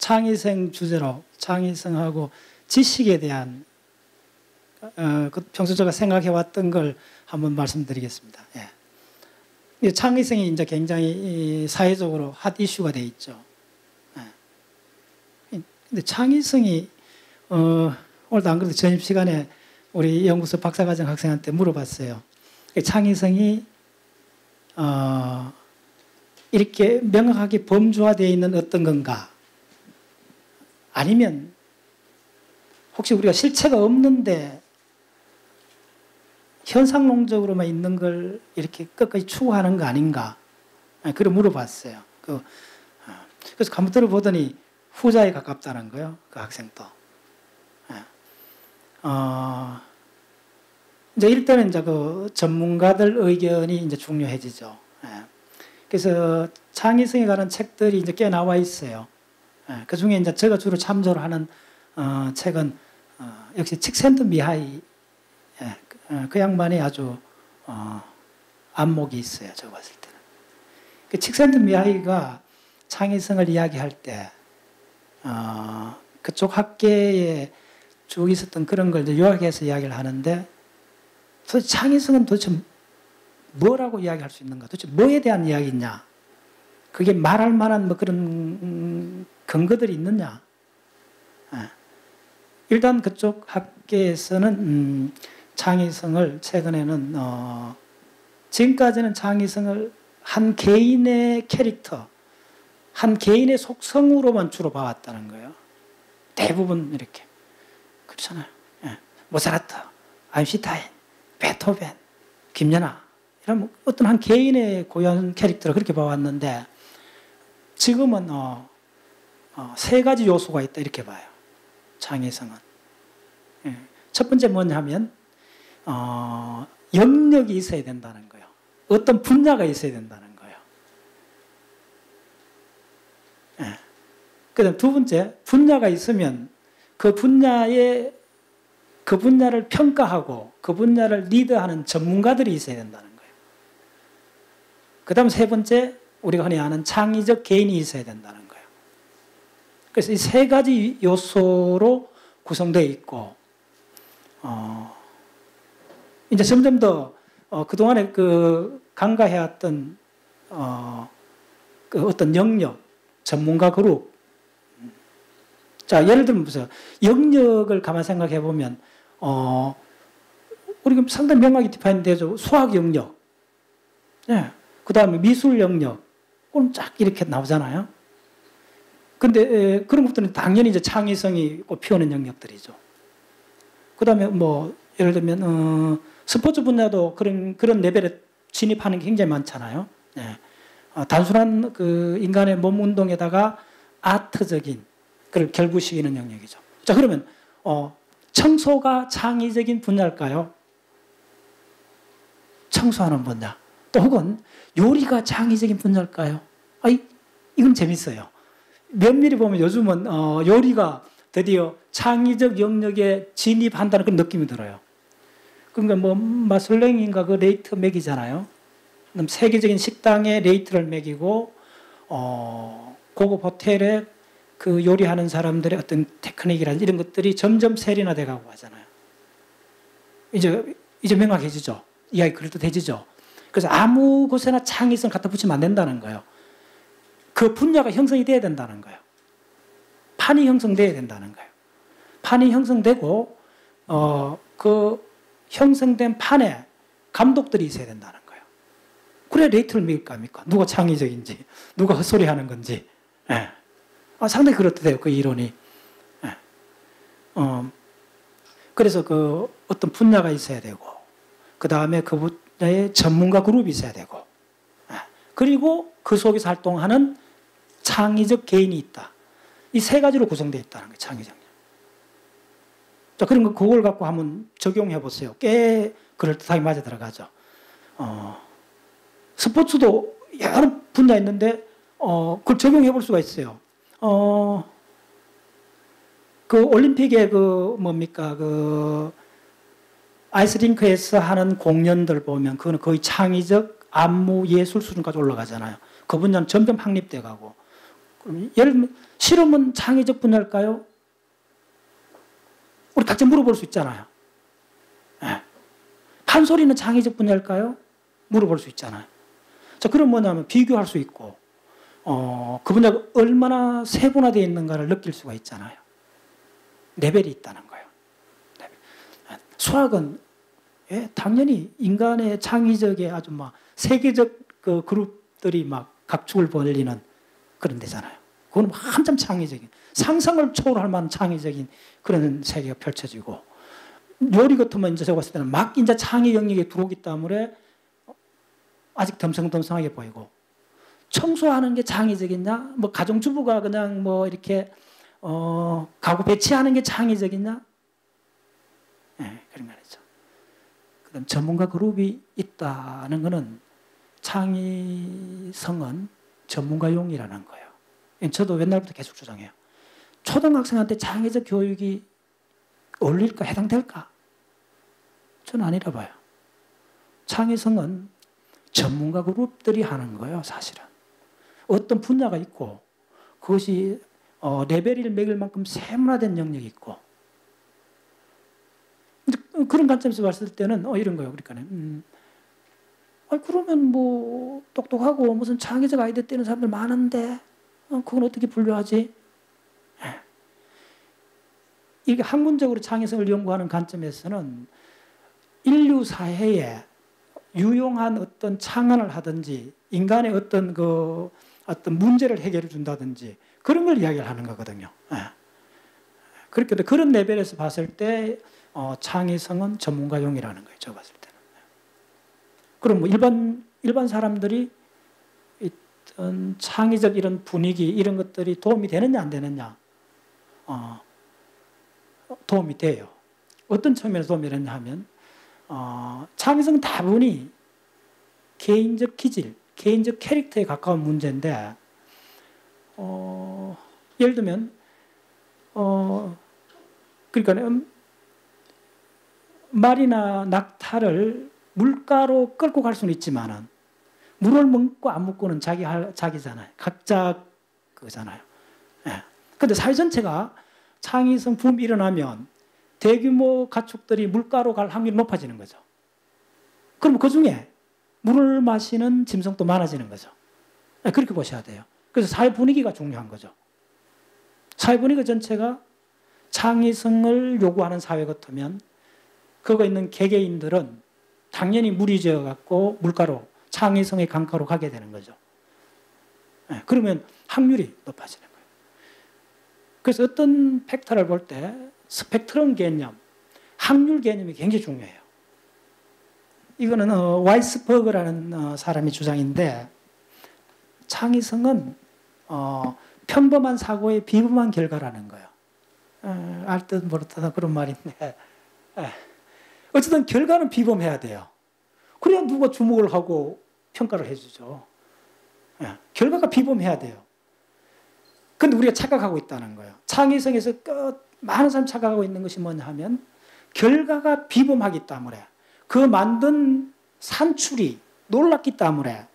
창의성 주제로 창의성하고 지식에 대한 평소 제가 생각해왔던 걸 한번 말씀드리겠습니다. 예. 창의성이 이제 굉장히 사회적으로 핫 이슈가 돼 있죠. 예. 근데 창의성이 오늘도 안 그래도 저녁 시간에 우리 연구소 박사과정 학생한테 물어봤어요. 창의성이 이렇게 명확하게 범주화되어 있는 어떤 건가? 아니면 혹시 우리가 실체가 없는데 현상론적으로만 있는 걸 이렇게 끝까지 추구하는 거 아닌가? 그걸 물어봤어요. 그래서 컴퓨터를 보더니 후자에 가깝다는 거예요. 그 학생도. 이제 일단은 이제 그 전문가들 의견이 이제 중요해지죠. 그래서 창의성에 관한 책들이 이제 꽤 나와 있어요. 그 중에 이제 제가 주로 참조를 하는 책은 역시 칙센트 미하이. 그 양반이 아주 안목이 있어요. 제가 봤을 때는. 그 칙센트 미하이가 창의성을 이야기할 때 그쪽 학계에 쭉 있었던 그런 걸 이제 요약해서 이야기를 하는데 도대체 창의성은 도대체 뭐라고 이야기할 수 있는가? 도대체 뭐에 대한 이야기냐? 그게 말할 만한 뭐 그런 근거들이 있느냐? 일단 그쪽 학계에서는 창의성을 최근에는 지금까지는 창의성을 한 개인의 캐릭터, 한 개인의 속성으로만 주로 봐왔다는 거예요. 대부분 이렇게 그렇잖아요. 모차르트, 아인슈타인, 베토벤, 김연아 이런 어떤 한 개인의 고유한 캐릭터를 그렇게 봐왔는데 지금은 세 가지 요소가 있다 이렇게 봐요. 창의성은. 첫 번째 뭐냐면 영역이 있어야 된다는 거예요. 어떤 분야가 있어야 된다는 거예요. 그다음 두 번째 분야가 있으면 그 분야를 평가하고 그 분야를 리드하는 전문가들이 있어야 된다는 거예요. 그다음 세 번째 우리가 흔히 아는 창의적 개인이 있어야 된다는 거예요. 그래서 이 세 가지 요소로 구성되어 있고 이제 점점 더 그동안에 간과해왔던 그 어떤 영역, 전문가 그룹. 자, 예를 들면 보세요. 영역을 가만 생각해 보면 우리가 상당히 명확히 디파인 되죠. 수학 영역, 그 다음에 미술 영역, 오늘 쫙 이렇게 나오잖아요. 근데 그런 것들은 당연히 이제 창의성이 꽃피우는 영역들이죠. 그 다음에 뭐 예를 들면 스포츠 분야도 그런 레벨에 진입하는 게 굉장히 많잖아요. 단순한 그 인간의 몸 운동에다가 아트적인 그걸 결부시키는 영역이죠. 자, 그러면 청소가 창의적인 분야일까요? 청소하는 분야. 또 혹은 요리가 창의적인 분야일까요? 이건 재밌어요. 면밀히 보면 요즘은 요리가 드디어 창의적 영역에 진입한다는 그런 느낌이 들어요. 그러니까 뭐 마슬랭인가 그 레이트 매기잖아요. 그럼 세계적인 식당에 레이트를 매기고 고급 호텔에 그 요리하는 사람들의 어떤 테크닉이라든지 이런 것들이 점점 세련화돼 가고 하잖아요. 이제 명확해지죠. 이야기 그럴듯해지죠. 그래서 아무 곳에나 창의성 갖다 붙이면 안 된다는 거예요. 그 분야가 형성이 돼야 된다는 거예요. 판이 형성돼야 된다는 거예요. 판이 형성되고 그 형성된 판에 감독들이 있어야 된다는 거예요. 그래 레이트를 매길 거 아닙니까? 누가 창의적인지, 누가 헛소리하는 건지. 상당히 그렇대요. 그 이론이. 그래서 그 어떤 분야가 있어야 되고, 그 다음에 그 분야에 전문가 그룹이 있어야 되고, 그리고 그 속에서 활동하는 창의적 개인이 있다. 이 세 가지로 구성되어 있다는 거예요. 창의적. 자, 그런 거 그걸 갖고 한번 적용해 보세요. 꽤 그럴듯하게 맞아 들어가죠. 스포츠도 여러 분야 있는데 그걸 적용해 볼 수가 있어요. 그 올림픽에 그 뭡니까 그 아이스링크에서 하는 공연들 보면 그거는 거의 창의적 안무 예술 수준까지 올라가잖아요. 그 분야는 점점 확립돼 가고 그럼 예를 들면 실험은 창의적 분야일까요? 우리 각자 물어볼 수 있잖아요. 네. 판소리는 창의적 분야일까요? 물어볼 수 있잖아요. 자, 그럼 뭐냐면 비교할 수 있고, 그 분야가 얼마나 세분화되어 있는가를 느낄 수가 있잖아요. 레벨이 있다는 거예요. 레벨. 수학은 당연히 인간의 창의적의 아주 막 세계적 그 그룹들이 막 각축을 벌리는 그런 데잖아요. 그건 한참 창의적인, 상상을 초월할 만한 창의적인 그런 세계가 펼쳐지고, 요리 같으면 이제 제가 봤을 때는 막 이제 창의 영역에 들어오기 때문에 아직 덤성덤성하게 보이고, 청소하는 게 창의적이냐? 뭐 가정주부가 그냥 뭐 이렇게 가구 배치하는 게 창의적이냐? 네, 그런 말이죠. 그다음 전문가 그룹이 있다는 것은 창의성은 전문가용이라는 거예요. 저도 옛날부터 계속 주장해요. 초등학생한테 창의적 교육이 어울릴까? 해당될까? 저는 아니라 봐요. 창의성은 전문가 그룹들이 하는 거예요, 사실은. 어떤 분야가 있고 그것이 레벨을 매길 만큼 세분화된 영역이 있고, 그런 관점에서 봤을 때는 이런 거예요. 그러니까 그러면 뭐 똑똑하고 무슨 창의적 아이디어 떼는 사람들 많은데 그건 어떻게 분류하지? 이게 학문적으로 창의성을 연구하는 관점에서는 인류 사회에 유용한 어떤 창안을 하든지 인간의 어떤 문제를 해결해 준다든지 그런 걸 이야기를 하는 거거든요. 그렇게 그런 레벨에서 봤을 때 창의성은 전문가용이라는 거예요. 제가 봤을 때는. 그럼 뭐 일반 사람들이 어떤 창의적 이런 분위기 이런 것들이 도움이 되느냐 안 되느냐? 도움이 돼요. 어떤 측면에서 도움이 되느냐 하면 창의성은 다분히 개인적 기질, 개인적 캐릭터에 가까운 문제인데, 예를 들면 그러니까 말이나 낙타를 물가로 끌고 갈 수는 있지만은 물을 먹고 안 먹고는 자기잖아요. 각자 그거잖아요. 그런데 사회 전체가 창의성 붐이 일어나면 대규모 가축들이 물가로 갈 확률이 높아지는 거죠. 그럼 그 중에 물을 마시는 짐승도 많아지는 거죠. 그렇게 보셔야 돼요. 그래서 사회 분위기가 중요한 거죠. 사회 분위기 전체가 창의성을 요구하는 사회 같으면 거기 있는 개개인들은 당연히 물이 져갖고 물가로 창의성의 강가로 가게 되는 거죠. 그러면 확률이 높아지는 거예요. 그래서 어떤 팩터를 볼 때 스펙트럼 개념, 확률 개념이 굉장히 중요해요. 이거는 와이스버그라는 사람의 주장인데, 창의성은 평범한 사고의 비범한 결과라는 거예요. 알 듯 모르듯 그런 말인데, 어쨌든 결과는 비범해야 돼요. 그래야 누가 주목을 하고 평가를 해주죠. 결과가 비범해야 돼요. 근데 우리가 착각하고 있다는 거예요. 창의성에서 많은 사람이 착각하고 있는 것이 뭐냐 하면 결과가 비범하기 때문에 그 만든 산출이 놀랍기 때문에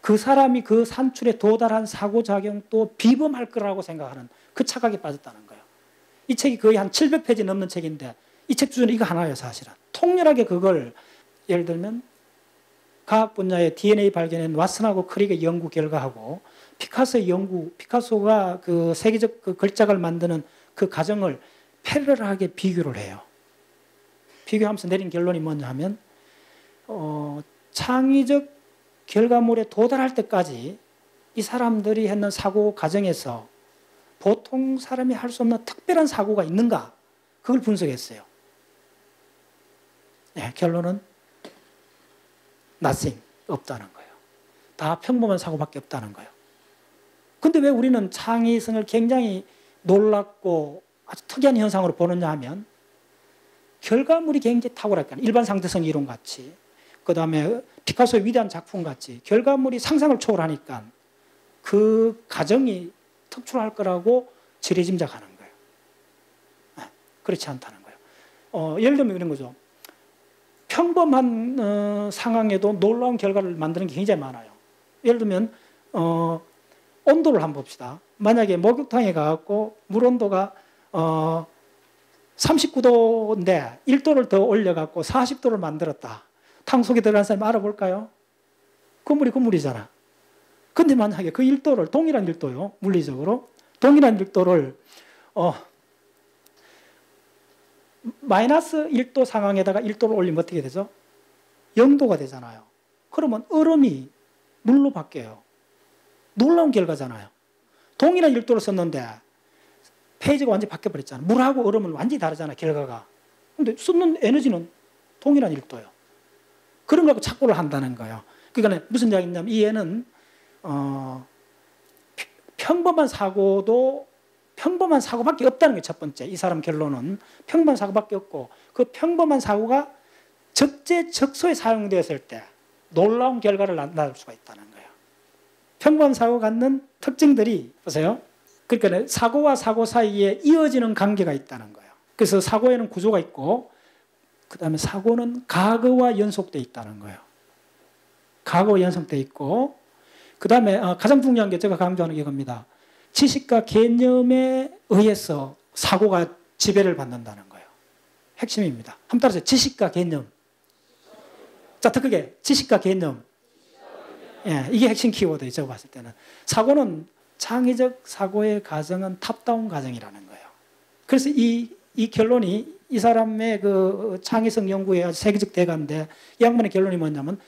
그 사람이 그 산출에 도달한 사고작용도 비범할 거라고 생각하는 그 착각에 빠졌다는 거예요. 이 책이 거의 한 700페이지 넘는 책인데 이 책 주제는 이거 하나예요, 사실은. 통렬하게 그걸 예를 들면 과학 분야의 DNA 발견한 왓슨하고 크릭의 연구 결과하고 피카소의 연구, 피카소가 그 세계적 그 걸작을 만드는 그 과정을 패러럴하게 비교를 해요. 비교하면서 내린 결론이 뭐냐 하면 창의적 결과물에 도달할 때까지 이 사람들이 했는 사고 과정에서 보통 사람이 할 수 없는 특별한 사고가 있는가? 그걸 분석했어요. 결론은 nothing, 없다는 거예요. 다 평범한 사고밖에 없다는 거예요. 근데 왜 우리는 창의성을 굉장히 놀랍고 아주 특이한 현상으로 보느냐 하면 결과물이 굉장히 탁월했다. 일반 상대성 이론 같이, 그 다음에 피카소의 위대한 작품 같이 결과물이 상상을 초월하니까 그 과정이 특출할 거라고 지레짐작하는 거예요. 그렇지 않다는 거예요. 예를 들면 이런 거죠. 평범한 상황에도 놀라운 결과를 만드는 게 굉장히 많아요. 예를 들면 온도를 한번 봅시다. 만약에 목욕탕에 가갖고 물 온도가 39도인데 1도를 더 올려갖고 40도를 만들었다. 탕 속에 들어간 사람이 알아볼까요? 그 물이 그 물이잖아. 근데 만약에 그 1도를, 동일한 1도요, 물리적으로. 동일한 1도를, 마이너스 1도 상황에다가 1도를 올리면 어떻게 되죠? 0도가 되잖아요. 그러면 얼음이 물로 바뀌어요. 놀라운 결과잖아요. 동일한 1도를 썼는데 페이지가 완전히 바뀌어버렸잖아요. 물하고 얼음은 완전히 다르잖아요, 결과가. 근데 쓰는 에너지는 동일한 1도예요. 그런 걸 착고를 한다는 거예요. 그러니까 무슨 이야기냐면 이 애는 평범한 사고도 평범한 사고밖에 없다는 게 첫 번째. 이 사람 결론은 평범한 사고밖에 없고 그 평범한 사고가 적재적소에 사용되었을 때 놀라운 결과를 낳을 수가 있다는 거예요. 평범한 사고가 갖는 특징들이 보세요. 그러니까 사고와 사고 사이에 이어지는 관계가 있다는 거예요. 그래서 사고에는 구조가 있고 그 다음에 사고는 과거와 연속되어 있다는 거예요. 과거와 연속되어 있고 그 다음에 가장 중요한 게 제가 강조하는 게 이겁니다. 지식과 개념에 의해서 사고가 지배를 받는다는 거예요. 핵심입니다. 한번 따라서 지식과 개념. 자, 더 크게 지식과 개념. 예, 이게 핵심 키워드예요. 제가 봤을 때는. 사고는 창의적 사고의 과정은 탑다운 과정이라는 거예요. 그래서 이 결론이 이 사람의 그 창의성 연구의 아주 세계적 대가인데 이 양반의 결론이 뭐냐면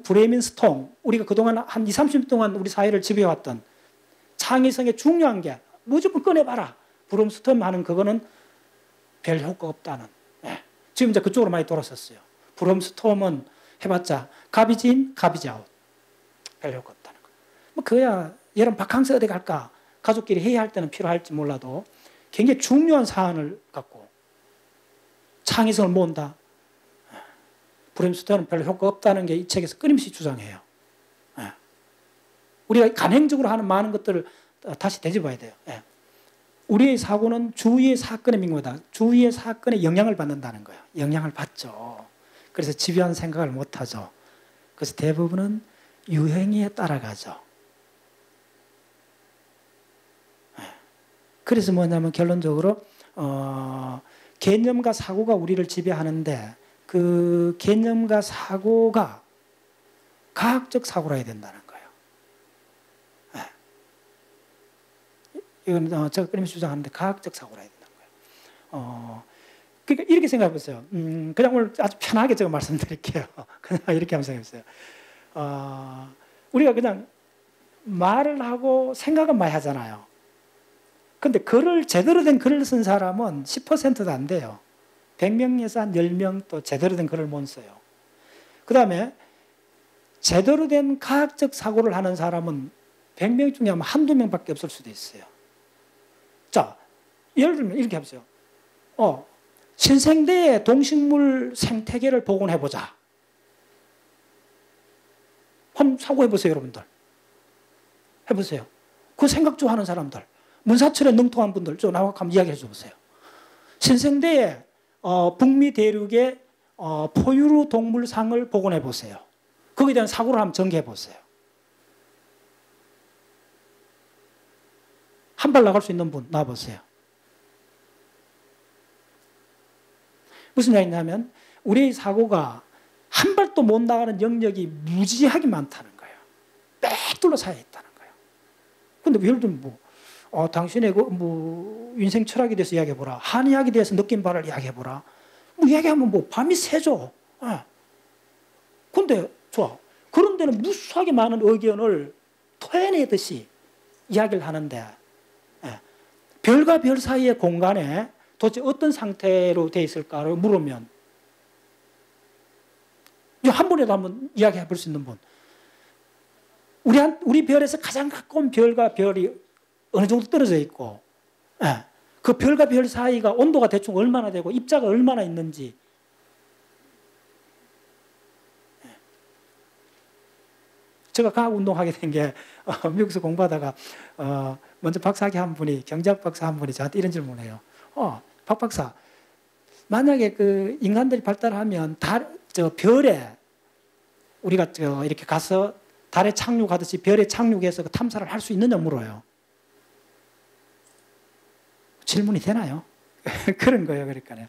브레민스톰, 우리가 그동안 한 20, 30년 동안 우리 사회를 지배해왔던 창의성의 중요한 게 무조건 꺼내봐라. 브레민스톰 하는 그거는 별 효과가 없다는. 예. 지금 이제 그쪽으로 많이 돌아섰어요. 브레민스톰은 해봤자 갑이지 인, 갑이지 아웃. 별 효과 없다는 거. 뭐 그야 여러분 바캉스 어디 갈까? 가족끼리 회의할 때는 필요할지 몰라도 굉장히 중요한 사안을 갖고 창의성을 모은다. 브레민스톰은 별 효과 없다는 게 이 책에서 끊임없이 주장해요. 우리가 간행적으로 하는 많은 것들을 다시 되짚어야 돼요. 우리의 사고는 주위의 사건에 민감하다. 주위의 사건에 영향을 받는다는 거예요. 영향을 받죠. 그래서 집요한 생각을 못하죠. 그래서 대부분은 유행에 따라가죠. 그래서 뭐냐면 결론적으로 개념과 사고가 우리를 지배하는데 그 개념과 사고가 과학적 사고라 해야 된다는 거예요. 이건 제가 끊임없이 주장하는데 과학적 사고라 해야 된다는 거예요. 그러니까 이렇게 생각해 보세요. 그냥 오늘 아주 편하게 제가 말씀드릴게요. 그냥 이렇게 한번 생각해 보세요. 우리가 그냥 말을 하고 생각은 많이 하잖아요. 근데 제대로 된 글을 쓴 사람은 10%도 안 돼요. 100명에서 한 10명 또 제대로 된 글을 못 써요. 그 다음에 제대로 된 과학적 사고를 하는 사람은 100명 중에 아마 한두 명밖에 없을 수도 있어요. 자, 예를 들면 이렇게 해보세요. 신생대의 동식물 생태계를 복원해보자. 한번 사고해보세요, 여러분들. 해보세요. 그 생각 좋아하는 사람들. 문사철에 능통한 분들 좀 나와 한번 이야기해 줘보세요. 신생대의 북미 대륙의 포유류 동물상을 복원해 보세요. 거기에 대한 사고를 한번 전개해 보세요. 한 발 나갈 수 있는 분 나와보세요. 무슨 얘기냐면 우리의 사고가 한 발도 못 나가는 영역이 무지하게 많다는 거예요. 빽 둘러싸여 있다는 거예요. 근데 예를 들면 당신의 인생 철학에 대해서 이야기해보라. 한의학에 대해서 느낀 바를 이야기해보라. 이야기하면 밤이 새죠. 근데 좋아. 그런 데는 무수하게 많은 의견을 토해내듯이 이야기를 하는데 별과 별 사이의 공간에 도대체 어떤 상태로 되어 있을까를 물으면 한 분이라도 한번 이야기해 볼 수 있는 분. 우리 별에서 가장 가까운 별과 별이 어느 정도 떨어져 있고 그 별과 별 사이가 온도가 대충 얼마나 되고 입자가 얼마나 있는지 제가 과학 운동하게 된 게 미국에서 공부하다가 먼저 박사학위 한 분이 경제학 박사 한 분이 저한테 이런 질문을 해요. 박 박사, 만약에 그 인간들이 발달하면 저 별에 우리가 이렇게 가서 달에 착륙하듯이 별에 착륙해서 그 탐사를 할 수 있느냐 물어요. 질문이 되나요? 그런 거예요. 그러니까요.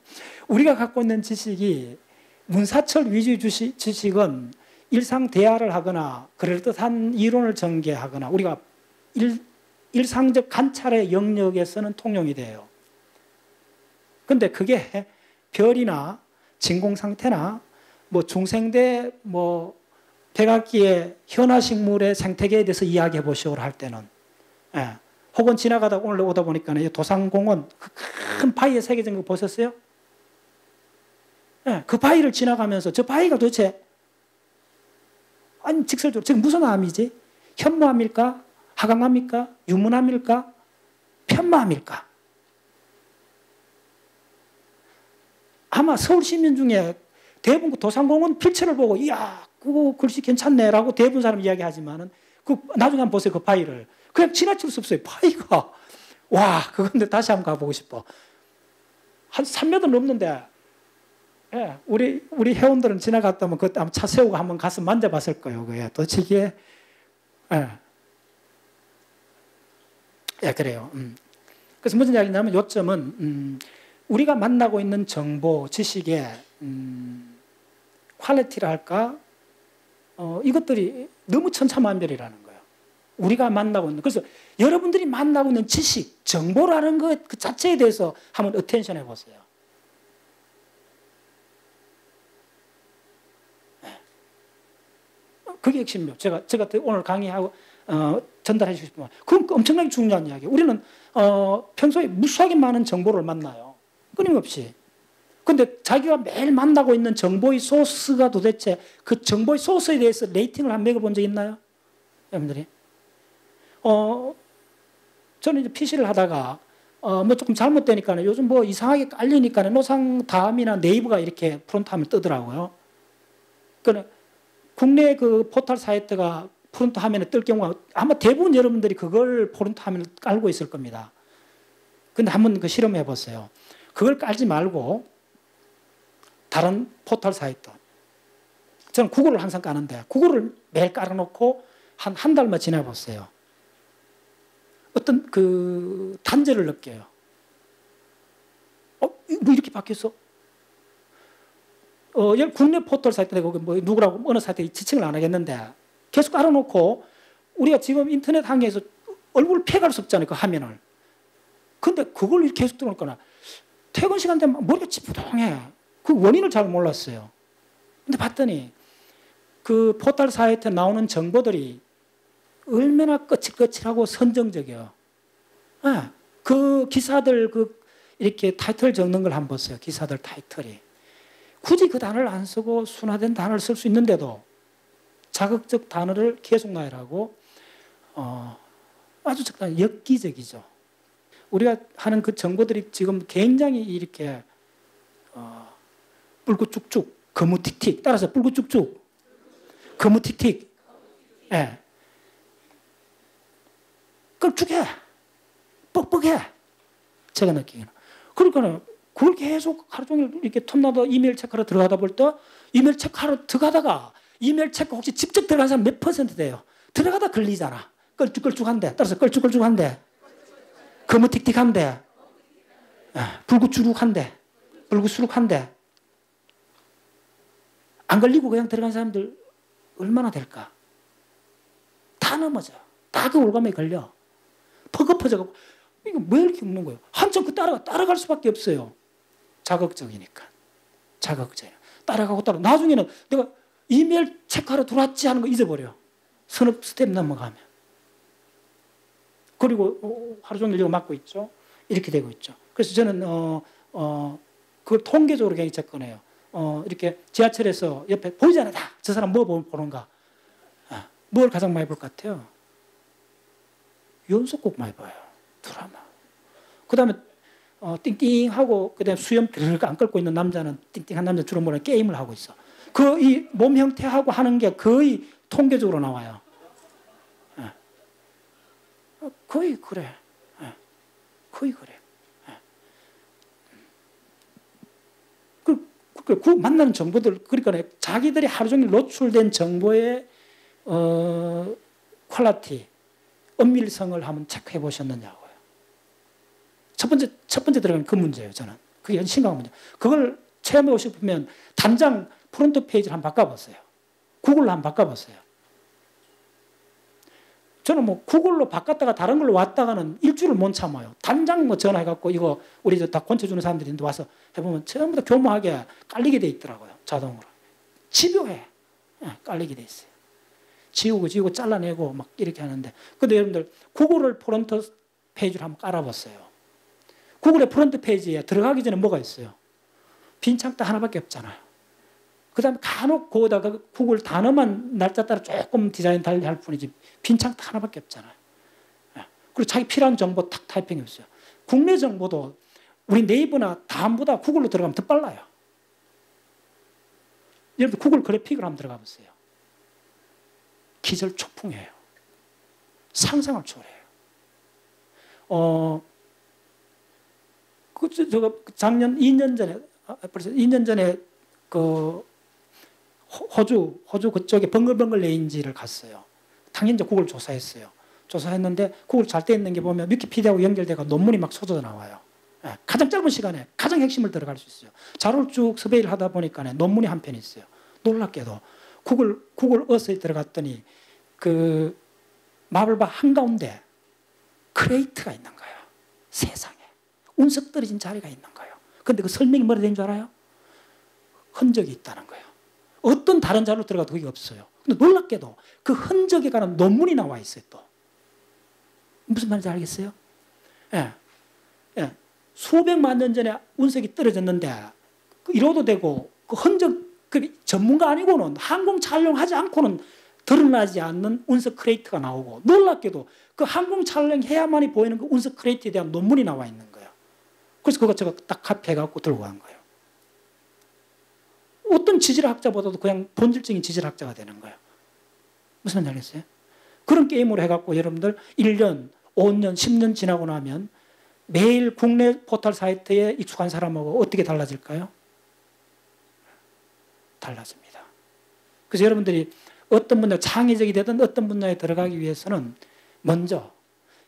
우리가 갖고 있는 지식이 문사철 위주의 지식은 일상 대화를 하거나 그럴듯한 이론을 전개하거나 우리가 일상적 관찰의 영역에서는 통용이 돼요. 근데 그게 별이나 진공 상태나 뭐 중생대 뭐 백악기의 현화식물의 생태계에 대해서 이야기해 보시오 할 때는 예. 혹은 지나가다 오늘 오다 보니까 도산공원 그 큰 바위에 새겨진 거 보셨어요? 예. 그 바위를 지나가면서 저 바위가 도대체 아니 직설적으로 지금 무슨 암이지? 현무암일까? 하강암일까? 유문암일까? 편마암일까? 아마 서울 시민 중에 대부분 그 도산공원 필체를 보고 이야 그거 글씨 괜찮네라고 대부분 사람 이야기하지만은 그 나중에 한번 보세요. 그 바위를 그냥 지나칠 수 없어요. 바위가 와 그건데 다시 한번 가보고 싶어. 한 3m 넘는데 예, 우리 회원들은 지나갔다면 그때 아마 차 세우고 한번 가서 만져봤을 거예요. 그게 도대체 이게 예, 그래요. 그래서 무슨 이야기냐면 요점은 우리가 만나고 있는 정보, 지식의 퀄리티라 할까? 이것들이 너무 천차만별이라는 거예요. 우리가 만나고 있는 그래서 여러분들이 만나고 있는 지식, 정보라는 것 그 자체에 대해서 한번 어텐션 해보세요. 그게 핵심이에요. 제가 오늘 강의하고 전달해 주고 싶은 그건 엄청나게 중요한 이야기예요. 우리는 평소에 무수하게 많은 정보를 만나요. 끊임없이. 근데 자기가 매일 만나고 있는 정보의 소스가 도대체 그 정보의 소스에 대해서 레이팅을 한번 매겨본 적 있나요? 여러분들이? 저는 이제 PC를 하다가 뭐 조금 잘못되니까 요즘 뭐 이상하게 깔리니까 노상 다음이나 네이버가 이렇게 프론트 화면 뜨더라고요. 그러니까 국내 그 포털 사이트가 프론트 화면에 뜰 경우가 아마 대부분 여러분들이 그걸 프론트 화면에 깔고 있을 겁니다. 근데 한번 그 실험해 보세요. 그걸 깔지 말고 다른 포털 사이트. 저는 구글을 항상 까는데 구글을 매일 깔아놓고 한 달만 지나보세요. 어떤 그 단절을 느껴요. 뭐 이렇게 바뀌었어? 국내 포털 사이트 내가 뭐 누구라고 어느 사이트에 지칭을 안 하겠는데 계속 깔아놓고 우리가 지금 인터넷 항해에서 얼굴을 피해갈 수 없잖아요. 그 화면을. 근데 그걸 이렇게 계속 들어오니까 퇴근 시간 되면 머리가 찌뿌둥해. 그 원인을 잘 몰랐어요. 근데 봤더니 그 포털 사이트에 나오는 정보들이 얼마나 거칠거칠하고 선정적이에요. 네. 그 기사들 이렇게 타이틀 적는 걸 한번 보세요. 기사들 타이틀이. 굳이 그 단어를 안 쓰고 순화된 단어를 쓸 수 있는데도 자극적 단어를 계속 나열하고 아주 적당히 엽기적이죠. 우리가 하는 그 정보들이 지금 굉장히 이렇게 뿔구쭉쭉, 거무틱틱 따라서 뿔구쭉쭉, 거무틱틱 예. 끌쭉해, 뻑뻑해 제가 느끼기는. 그러니까 그걸 계속 하루 종일 이렇게 톱나도 이메일 체크하러 들어가다 볼 때 이메일 체크하러 들어가다가 이메일 체크 혹시 직접 들어간 사람 몇 퍼센트 돼요? 들어가다 걸리잖아. 끌쭉끌쭉한데 따라서 끌쭉끌쭉한데 거무틱틱한데 불구주룩한데 불구수룩한데 안 걸리고 그냥 들어간 사람들 얼마나 될까? 다 넘어져. 다 그 올감에 걸려. 퍼거퍼져가고 이거 왜 이렇게 먹는 거예요? 한참 그 따라갈 수밖에 없어요. 자극적이니까. 자극적이야. 따라가고 나중에는 내가 이메일 체크하러 들어왔지 하는 거 잊어버려. 서너 스텝 넘어가면. 그리고 하루 종일 이거 맡고 있죠. 이렇게 되고 있죠. 그래서 저는 그걸 통계적으로 굉장히 접근해요. 이렇게 지하철에서 옆에 보이잖아. 다. 저 사람 뭐 보는가. 뭘 가장 많이 볼 것 같아요? 연속곡 많이 봐요. 드라마. 그 다음에 띵띵하고 그 다음에 수염 드르륵 안 긁고 있는 남자는 띵띵한 남자 주로 뭐냐 게임을 하고 있어. 그 이 몸 형태하고 하는 게 거의 통계적으로 나와요. 거의 그래. 거의 그래. 그 만나는 정보들 그러니까 자기들이 하루 종일 노출된 정보에 퀄리티, 엄밀성을 한번 체크해 보셨느냐고요. 첫 번째 들어가는 그 문제예요, 저는. 그게 심각한 문제. 그걸 체험해 보시면 당장 프론트 페이지를 한번 바꿔보세요. 구글로 한번 바꿔보세요. 저는 뭐 구글로 바꿨다가 다른 걸로 왔다가는 일주일을 못 참아요. 당장 뭐 전화해갖고 이거 우리 다 권쳐주는 사람들이 와서 해보면 전부 다 교묘하게 깔리게 돼 있더라고요. 자동으로. 집요해. 깔리게 돼 있어요. 지우고 잘라내고 막 이렇게 하는데. 근데 여러분들 구글을 프론트 페이지로 한번 깔아봤어요. 구글의 프론트 페이지에 들어가기 전에 뭐가 있어요? 빈 창다 하나밖에 없잖아요. 그 다음에 간혹 거기다가 구글 단어만 날짜 따라 조금 디자인 달리 할 뿐이지 빈 창다 하나밖에 없잖아요. 그리고 자기 필요한 정보 탁 타이핑이 없어요. 국내 정보도 우리 네이버나 다음보다 구글로 들어가면 더 빨라요. 여러분 구글 그래픽을 한번 들어가 보세요. 기절초풍이에요. 상상을 초월해요. 작년 2년 전에 벌써 2년 전에 그 호주 그쪽에 벙글벙글 레인지를 갔어요. 당연히 이제 구글 조사했어요. 조사했는데 구글 잘 돼 있는 게 보면 위키피디아하고 연결돼가 논문이 막 쏟아져 나와요. 가장 짧은 시간에 가장 핵심을 들어갈 수 있어요. 자료를 쭉 서베이를 하다 보니까 논문이 한 편 있어요. 놀랍게도 구글 어스에 들어갔더니 그 마블바 한가운데 크레이트가 있는 거예요. 세상에. 운석 떨어진 자리가 있는 거예요. 근데 그 설명이 뭐라 된 줄 알아요? 흔적이 있다는 거예요. 어떤 다른 자료로 들어가도 그게 없어요. 근데 놀랍게도 그 흔적에 관한 논문이 나와 있어요, 또. 무슨 말인지 알겠어요? 예. 예. 수백만 년 전에 운석이 떨어졌는데, 이러도 되고, 그 흔적, 그 전문가 아니고는 항공 촬영하지 않고는 드러나지 않는 운석 크레이트가 나오고, 놀랍게도 그 항공 촬영해야만이 보이는 그 운석 크레이트에 대한 논문이 나와 있는 거예요. 그래서 그거 제가 딱 카피해갖고 들고 간 거예요. 어떤 지질학자보다도 그냥 본질적인 지질학자가 되는 거예요. 무슨 말인지 알겠어요? 그런 게임으로 해갖고 여러분들 1년, 5년, 10년 지나고 나면 매일 국내 포털 사이트에 익숙한 사람하고 어떻게 달라질까요? 달라집니다. 그래서 여러분들이 어떤 분야, 창의적이 되든 어떤 분야에 들어가기 위해서는 먼저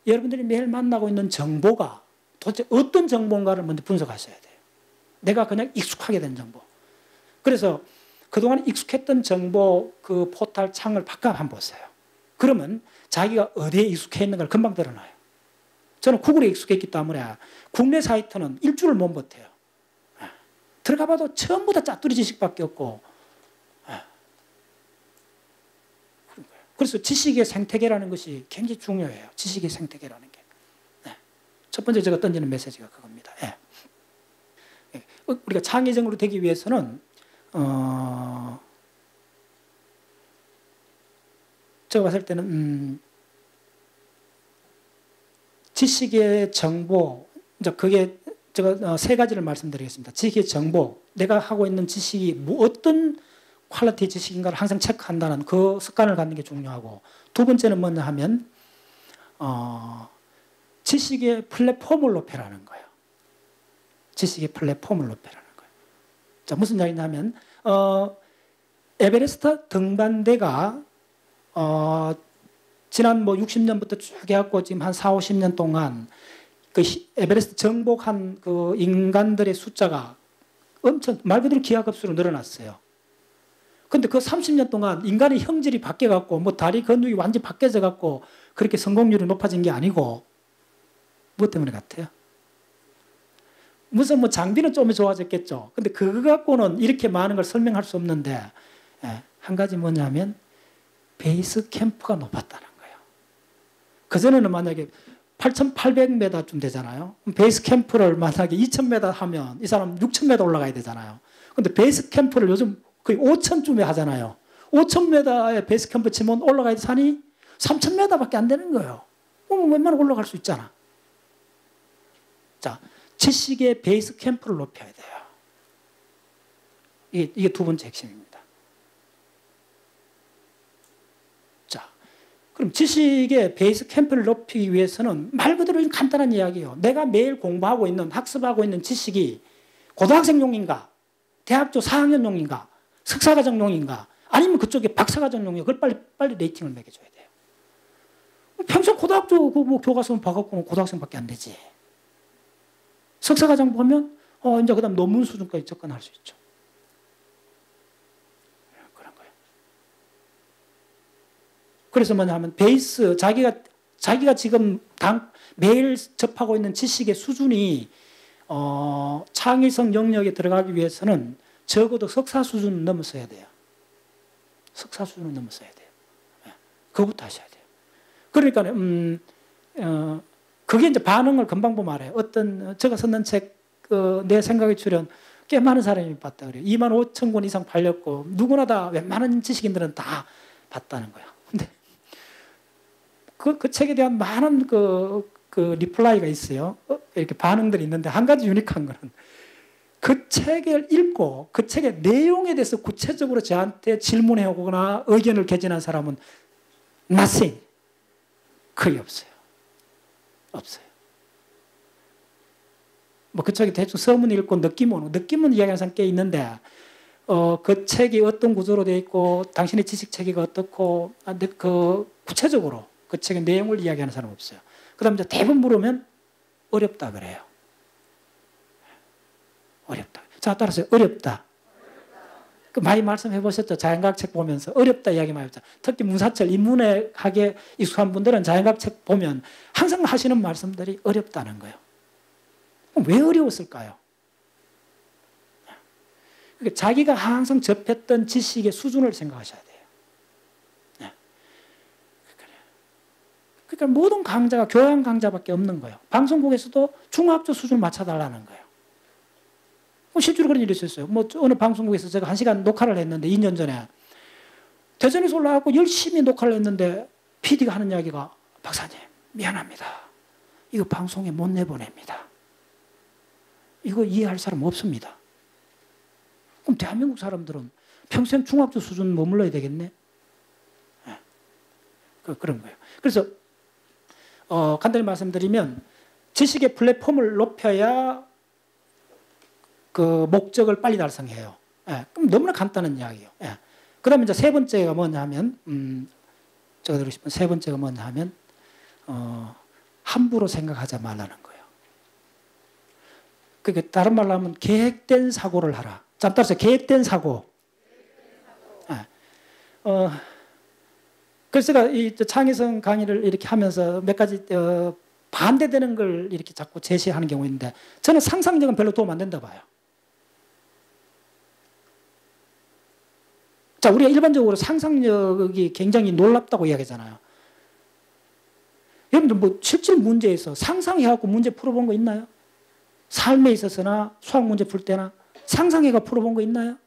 여러분들이 매일 만나고 있는 정보가 도대체 어떤 정보인가를 먼저 분석하셔야 돼요. 내가 그냥 익숙하게 된 정보. 그래서 그동안 익숙했던 정보 그 포털 창을 바꿔 한번 보세요. 그러면 자기가 어디에 익숙해 있는가를 금방 드러나요. 저는 구글에 익숙했기 때문에 국내 사이트는 일주일을 못 버텨요. 들어가 봐도 전부 다 짜투리 지식밖에 없고. 그래서 지식의 생태계라는 것이 굉장히 중요해요. 지식의 생태계라는 게. 첫 번째 제가 던지는 메시지가 그겁니다. 우리가 창의적으로 되기 위해서는 제가 봤을 때는 지식의 정보, 이제 그게 제가 세 가지를 말씀드리겠습니다. 지식의 정보, 내가 하고 있는 지식이 어떤 퀄리티 지식인가를 항상 체크한다는 그 습관을 갖는 게 중요하고, 두 번째는 뭐냐 하면 지식의 플랫폼을 높여라는 거예요. 지식의 플랫폼을 높여라는 거예요. 자, 무슨 이야기냐면 에베레스트 등반대가 지난 뭐 60년부터 쭉 해갖고 지금 한 4, 50년 동안 그 에베레스트 정복한 그 인간들의 숫자가 엄청 말 그대로 기하급수로 늘어났어요. 근데 그 30년 동안 인간의 형질이 바뀌어갖고 뭐 다리 근육이 완전히 바뀌어져갖고 그렇게 성공률이 높아진 게 아니고 무엇 때문에 같아요? 무슨 뭐 장비는 좀 좋아졌겠죠. 근데 그거 갖고는 이렇게 많은 걸 설명할 수 없는데 한 가지 뭐냐면 베이스 캠프가 높았다는 거예요. 그전에는 만약에 8,800m쯤 되잖아요. 베이스 캠프를 만약에 2,000m 하면 이 사람 6,000m 올라가야 되잖아요. 근데 베이스 캠프를 요즘 거의 5,000쯤에 하잖아요. 5,000m에 베이스 캠프 치면 올라가야 산이 3,000m밖에 안 되는 거예요. 웬만하면 올라갈 수 있잖아. 자, 지식의 베이스 캠프를 높여야 돼요. 이게 두 번째 핵심입니다. 자, 그럼 지식의 베이스 캠프를 높이기 위해서는 말 그대로 간단한 이야기예요. 내가 매일 공부하고 있는, 학습하고 있는 지식이 고등학생용인가, 대학교 4학년용인가, 석사과정용인가, 아니면 그쪽에 박사과정 용역, 그걸 빨리 레이팅을 매겨줘야 돼요. 평생 고등학교 뭐 교과서만 봐갖고 고등학생밖에 안 되지. 석사과정 보면 이제 그다음 논문 수준까지 접근할 수 있죠. 그런 거예요. 그래서 뭐냐면 베이스 자기가 지금 매일 접하고 있는 지식의 수준이 창의성 영역에 들어가기 위해서는 적어도 석사 수준은 넘었어야 돼요. 석사 수준은 넘었어야 돼요. 그거부터 하셔야 돼요. 그러니까 그게 이제 반응을 금방 보면 알아요. 제가 썼는 책 내 생각의 출현 꽤 많은 사람이 봤다 그래요. 25,000권 이상 팔렸고 누구나 다 웬만한 지식인들은 다 봤다는 거예요. 근데 그 책에 대한 많은 그 리플라이가 있어요. 이렇게 반응들이 있는데 한 가지 유니크한 거는 그 책을 읽고 그 책의 내용에 대해서 구체적으로 저한테 질문해 오거나 의견을 개진한 사람은 nothing. 거의 없어요. 없어요. 뭐 그 책이 대충 서문 읽고 느낌은 이야기하는 사람 꽤 있는데 그 책이 어떤 구조로 되어 있고 당신의 지식 체계가 어떻고 그 구체적으로 그 책의 내용을 이야기하는 사람 없어요. 그다음 이제 대부분 물으면 어렵다 그래요. 어렵다. 자, 따라서 어렵다. 그 많이 말씀해 보셨죠? 자연과학 책 보면서 어렵다 이야기 많이 했죠. 특히 문사철 인문학에 익숙한 분들은 자연과학 책 보면 항상 하시는 말씀들이 어렵다는 거예요. 왜 어려웠을까요? 그러니까 자기가 항상 접했던 지식의 수준을 생각하셔야 돼요. 그러니까 모든 강좌가 교양 강좌밖에 없는 거예요. 방송국에서도 중학교 수준을 맞춰달라는 거예요. 실제로 그런 일이 있었어요. 뭐 어느 방송국에서 제가 1시간 녹화를 했는데 2년 전에 대전에서 올라가고 열심히 녹화를 했는데 PD가 하는 이야기가 박사님 미안합니다. 이거 방송에 못 내보냅니다. 이거 이해할 사람 없습니다. 그럼 대한민국 사람들은 평생 중학교 수준 머물러야 되겠네. 네. 그런 거예요. 그래서 간단히 말씀드리면 지식의 플랫폼을 높여야 그 목적을 빨리 달성해요. 예, 그럼 너무나 간단한 이야기예요. 예. 그 다음에 이제 세 번째가 뭐냐 하면, 제가 드리고 싶은 세 번째가 뭐냐 하면, 함부로 생각하지 말라는 거예요. 그러니까 다른 말로 하면 계획된 사고를 하라. 자, 따라서 계획된 사고. 예. 그래서 제가 이 창의성 강의를 이렇게 하면서 몇 가지 반대되는 걸 이렇게 자꾸 제시하는 경우 있는데 저는 상상력은 별로 도움 안 된다 봐요. 자, 우리가 일반적으로 상상력이 굉장히 놀랍다고 이야기하잖아요. 여러분들 뭐 실질 문제에서 상상해갖고 문제 풀어본 거 있나요? 삶에 있어서나 수학 문제 풀 때나 상상해가 풀어본 거 있나요?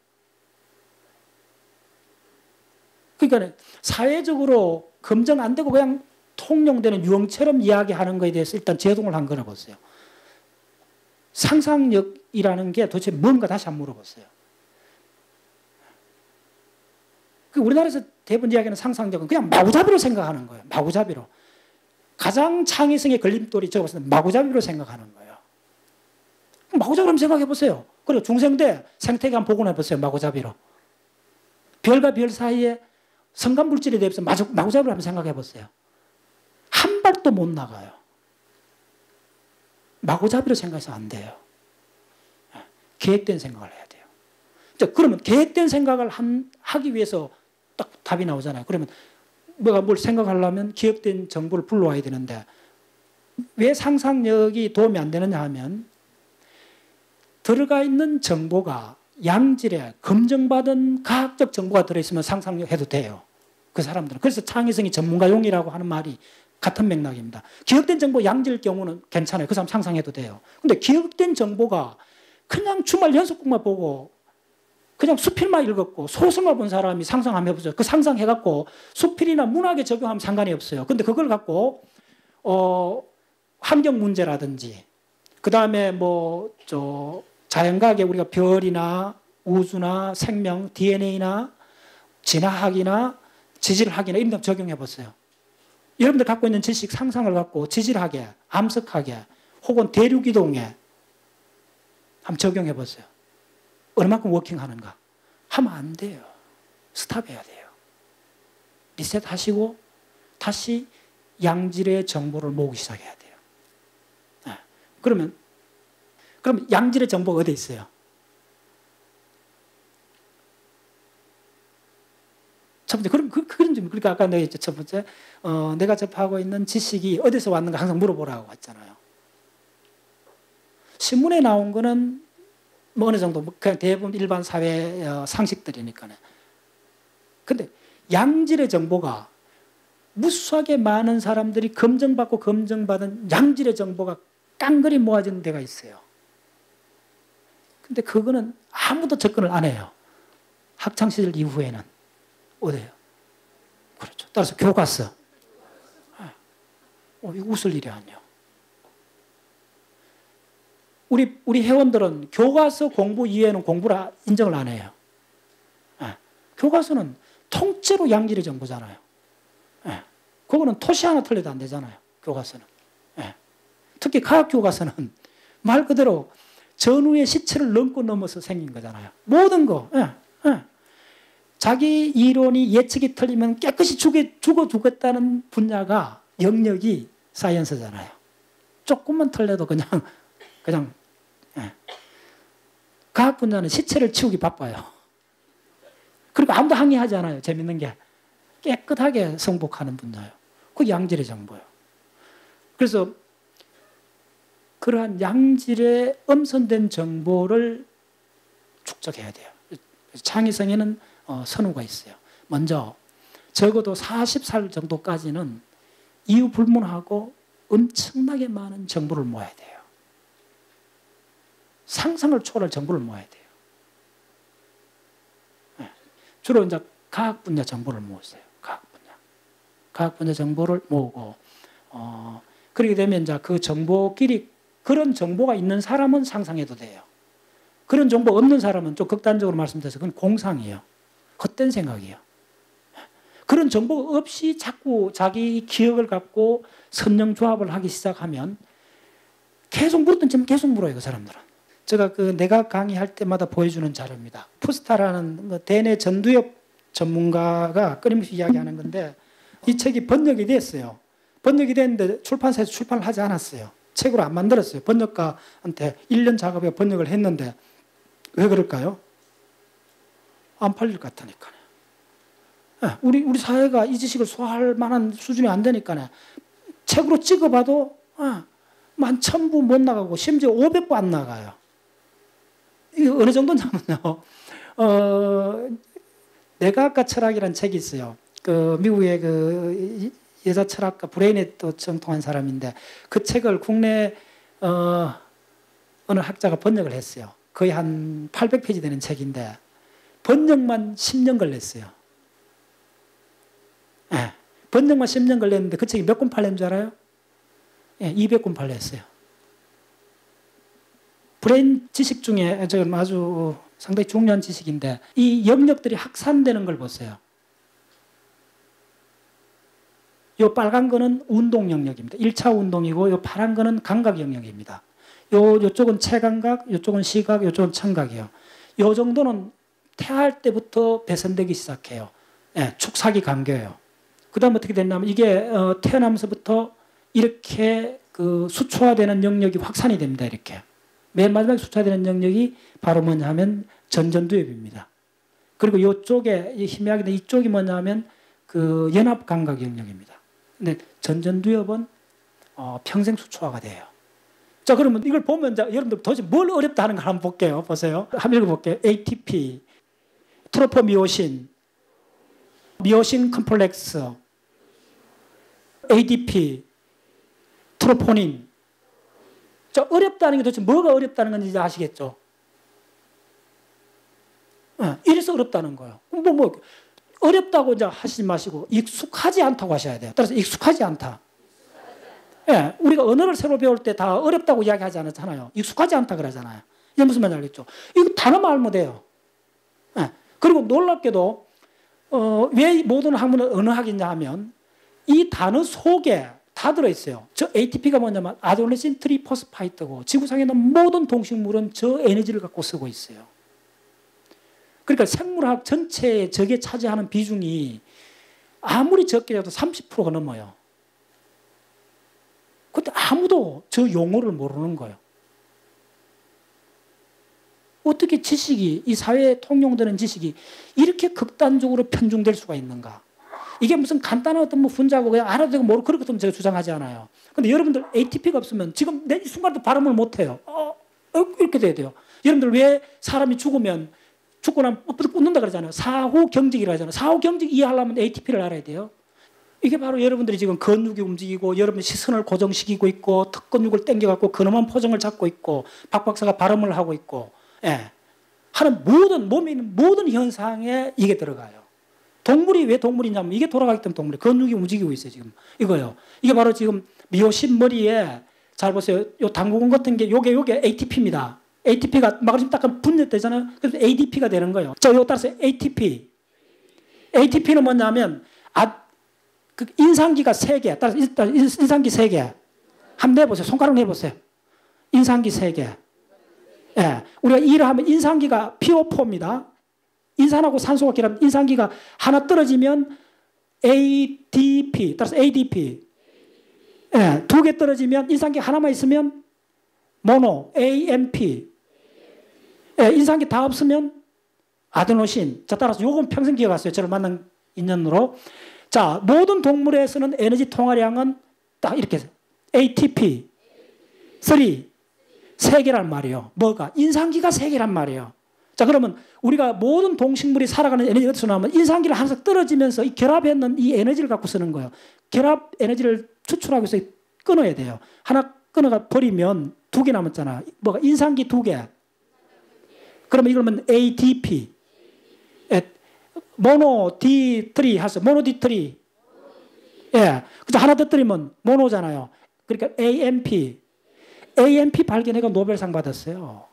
그러니까 사회적으로 검증 안 되고 그냥 통용되는 유형처럼 이야기하는 것에 대해서 일단 제동을 한 거라고 보세요. 상상력이라는 게 도대체 뭔가 다시 한번 물어봤어요. 우리나라에서 대부분 이야기하는 상상력은 그냥 마구잡이로 생각하는 거예요. 마구잡이로. 가장 창의성의 걸림돌이 제가 봤을 때 마구잡이로 생각하는 거예요. 마구잡이로 한번 생각해 보세요. 그리고 중생대 생태계 한번 복원해 보세요. 마구잡이로. 별과 별 사이에 성간물질에 대해서 마구잡이로 한번 생각해 보세요. 한 발도 못 나가요. 마구잡이로 생각해서 안 돼요. 계획된 생각을 해야 돼요. 그러면 계획된 생각을 하기 위해서 딱 답이 나오잖아요. 그러면 뭐가 뭘 생각하려면 기억된 정보를 불러와야 되는데 왜 상상력이 도움이 안 되느냐 하면 들어가 있는 정보가 양질의 검증받은 과학적 정보가 들어있으면 상상력 해도 돼요. 그 사람들은. 그래서 창의성이 전문가용이라고 하는 말이 같은 맥락입니다. 기억된 정보 양질 경우는 괜찮아요. 그 사람 상상해도 돼요. 근데 기억된 정보가 그냥 주말 연속극만 보고 그냥 수필만 읽었고 소설만 본 사람이 상상 한번 해보죠. 그 상상해갖고 수필이나 문학에 적용하면 상관이 없어요. 근데 그걸 갖고 환경 문제라든지 그 다음에 자연과학에 우리가 별이나 우주나 생명, DNA나 진화학이나 지질학이나 이런 데 적용해봤어요. 여러분들 갖고 있는 지식 상상을 갖고 지질학에, 암석학에 혹은 대륙이동에 한번 적용해봤어요. 얼마큼 워킹하는가? 하면 안 돼요. 스탑해야 돼요. 리셋하시고 다시 양질의 정보를 모으기 시작해야 돼요. 네. 그럼 양질의 정보가 어디에 있어요? 첫 번째, 그런 점, 그러니까 아까 내가 첫 번째, 내가 접하고 있는 지식이 어디서 왔는가 항상 물어보라고 했잖아요. 신문에 나온 거는 뭐 어느 정도, 그냥 대부분 일반 사회 상식들이니까요. 근데 양질의 정보가 무수하게 많은 사람들이 검증받고 검증받은 양질의 정보가 깡그리 모아진 데가 있어요. 근데 그거는 아무도 접근을 안 해요. 학창시절 이후에는. 어디예요? 그렇죠. 따라서 교과서. 이거 웃을 일이 아니에요. 우리 회원들은 교과서 공부 이외에는 공부를 인정을 안 해요. 교과서는 통째로 양질의 정보잖아요. 그거는 토시 하나 틀려도 안 되잖아요. 교과서는. 특히 과학 교과서는 말 그대로 전후의 시체를 넘고 넘어서 생긴 거잖아요. 모든 거. 자기 이론이 예측이 틀리면 깨끗이 죽어 죽었다는 분야가 영역이 사이언스잖아요. 조금만 틀려도 그냥 과학 분야는 시체를 치우기 바빠요. 그리고 아무도 항의하지 않아요. 재밌는 게 깨끗하게 성복하는 분야예요. 그 양질의 정보예요. 그래서 그러한 양질의 엄선된 정보를 축적해야 돼요. 창의성에는 선호가 있어요. 먼저 적어도 40살 정도까지는 이유 불문하고 엄청나게 많은 정보를 모아야 돼요. 상상을 초월할 정보를 모아야 돼요. 주로 이제 과학 분야 정보를 모으세요. 과학 분야 정보를 모으고 그렇게 되면 이제 그 정보끼리 그런 정보가 있는 사람은 상상해도 돼요. 그런 정보 없는 사람은 좀 극단적으로 말씀드려서 그건 공상이에요. 헛된 생각이에요. 그런 정보가 없이 자꾸 자기 기억을 갖고 선정조합을 하기 시작하면 계속 물었던 질문 계속 물어요. 그 사람들은. 제가 내가 강의할 때마다 보여주는 자료입니다. 푸스타라는 대내 전두엽 전문가가 끊임없이 이야기하는 건데 이 책이 번역이 됐어요. 번역이 됐는데 출판사에서 출판을 하지 않았어요. 책으로 안 만들었어요. 번역가한테 1년 작업에 번역을 했는데 왜 그럴까요? 안 팔릴 것 같으니까요. 우리 사회가 이 지식을 소화할 만한 수준이 안 되니까요. 책으로 찍어봐도 11,000부 못 나가고 심지어 500부 안 나가요. 이게 어느 정도냐면요. 내과학과 철학이라는 책이 있어요. 미국의 여자 철학가 브레인에또 정통한 사람인데 그 책을 국내 어느 학자가 번역을 했어요. 거의 한 800페이지 되는 책인데 번역만 10년 걸렸어요. 번역만 10년 걸렸는데 그 책이 몇 권 팔린 줄 알아요? 200권 팔렸어요. 브레인 지식 중에 아주 상당히 중요한 지식인데 이 영역들이 확산되는 걸 보세요. 요 빨간 거는 운동 영역입니다. 1차 운동이고 요 파란 거는 감각 영역입니다. 요쪽은 체감각, 요쪽은 시각, 요쪽은 청각이에요. 요 정도는 태어날 때부터 배선되기 시작해요. 축사기 간교예요. 그 다음 어떻게 됐냐면 이게 태어나면서부터 이렇게 수초화되는 영역이 확산이 됩니다. 이렇게. 맨 마지막에 수초화되는 영역이 바로 뭐냐면 전전두엽입니다. 그리고 이쪽에 희미하게 이쪽이 뭐냐면 연합 감각 영역입니다. 근데 전전두엽은 평생 수초화가 돼요. 자, 그러면 이걸 보면 여러분들 도대체 뭘 어렵다 하는 걸 한번 볼게요. 보세요. 한번 읽어볼게요. ATP, 트로포미오신, 미오신 컴플렉스, ADP, 트로포닌. 자, 어렵다는 게 도대체 뭐가 어렵다는 건지 이제 아시겠죠? 이래서 어렵다는 거예요. 어렵다고 이제 하시지 마시고 익숙하지 않다고 하셔야 돼요. 따라서 익숙하지 않다. 우리가 언어를 새로 배울 때 다 어렵다고 이야기하지 않잖아요. 익숙하지 않다 그러잖아요. 이게 무슨 말인지 알겠죠? 이거 단어만 알면 돼요. 그리고 놀랍게도 왜 모든 학문은 언어학이냐 하면 이 단어 속에 다 들어있어요. 저 ATP가 뭐냐면 아데노신 트리포스파이트고 지구상에 있는 모든 동식물은 저 에너지를 갖고 쓰고 있어요. 그러니까 생물학 전체에 저게 차지하는 비중이 아무리 적게 해도 30%가 넘어요. 근데 아무도 저 용어를 모르는 거예요. 어떻게 지식이, 이 사회에 통용되는 지식이 이렇게 극단적으로 편중될 수가 있는가? 이게 무슨 간단한 어떤 뭐 분자고 그냥 알아도 되고 모르고 그렇게 제가 주장하지 않아요. 근데 여러분들 ATP가 없으면 지금 내 이 순간도 발음을 못 해요. 이렇게 돼야 돼요. 여러분들 왜 사람이 죽으면 죽고 나면 웃는다 그러잖아요. 사후 경직이라고 하잖아요. 사후 경직 이해하려면 ATP를 알아야 돼요. 이게 바로 여러분들이 지금 근육이 움직이고 여러분의 시선을 고정시키고 있고 턱근육을 당겨갖고 근엄한 포정을 잡고 있고 박 박사가 발음을 하고 있고 예. 하는 모든 몸에 있는 모든 현상에 이게 들어가요. 동물이 왜 동물이냐면 이게 돌아가기 때문에 동물이 근육이 움직이고 있어요. 지금 이거요. 이게 바로 지금 미오신 머리에 잘 보세요. 요 당구공 같은 게 요게 ATP입니다. ATP가 막 지금 약간 분열되잖아요. 그래서 ADP가 되는 거예요. 자, 요 따라서 ATP. ATP는 뭐냐면 그 인상기가 3개. 따라서 인상기 3개. 한번 내보세요. 손가락 내보세요. 인상기 3개. 예. 우리가 일을 하면 인상기가 PO4입니다. 인산하고 산소가 결합, 인산기가 하나 떨어지면 ADP, 따라서 ADP. 예, 2개 떨어지면 인산기 하나만 있으면 모노, AMP. 예, 인산기 다 없으면 아데노신. 자, 따라서 요건 평생 기억하세요. 저를 만난 인연으로. 자, 모든 동물에서는 에너지 통화량은 딱 이렇게 ATP 3, 3개란 말이에요. 뭐가? 인산기가 3개란 말이에요. 자, 그러면 우리가 모든 동식물이 살아가는 에너지가 어디서 나오면 인산기를 항상 떨어지면서 이 결합했는 이 에너지를 갖고 쓰는 거예요. 결합 에너지를 추출하기 위해서 끊어야 돼요. 하나 끊어가 버리면 2개 남았잖아. 뭐가? 인산기 2개. 그러면 이거는 ADP. 모노 D3 하세요. 모노 D3. 예. 그래서 하나 더 떨어지면 모노잖아요. 그러니까 AMP. AMP 발견해가 노벨상 받았어요.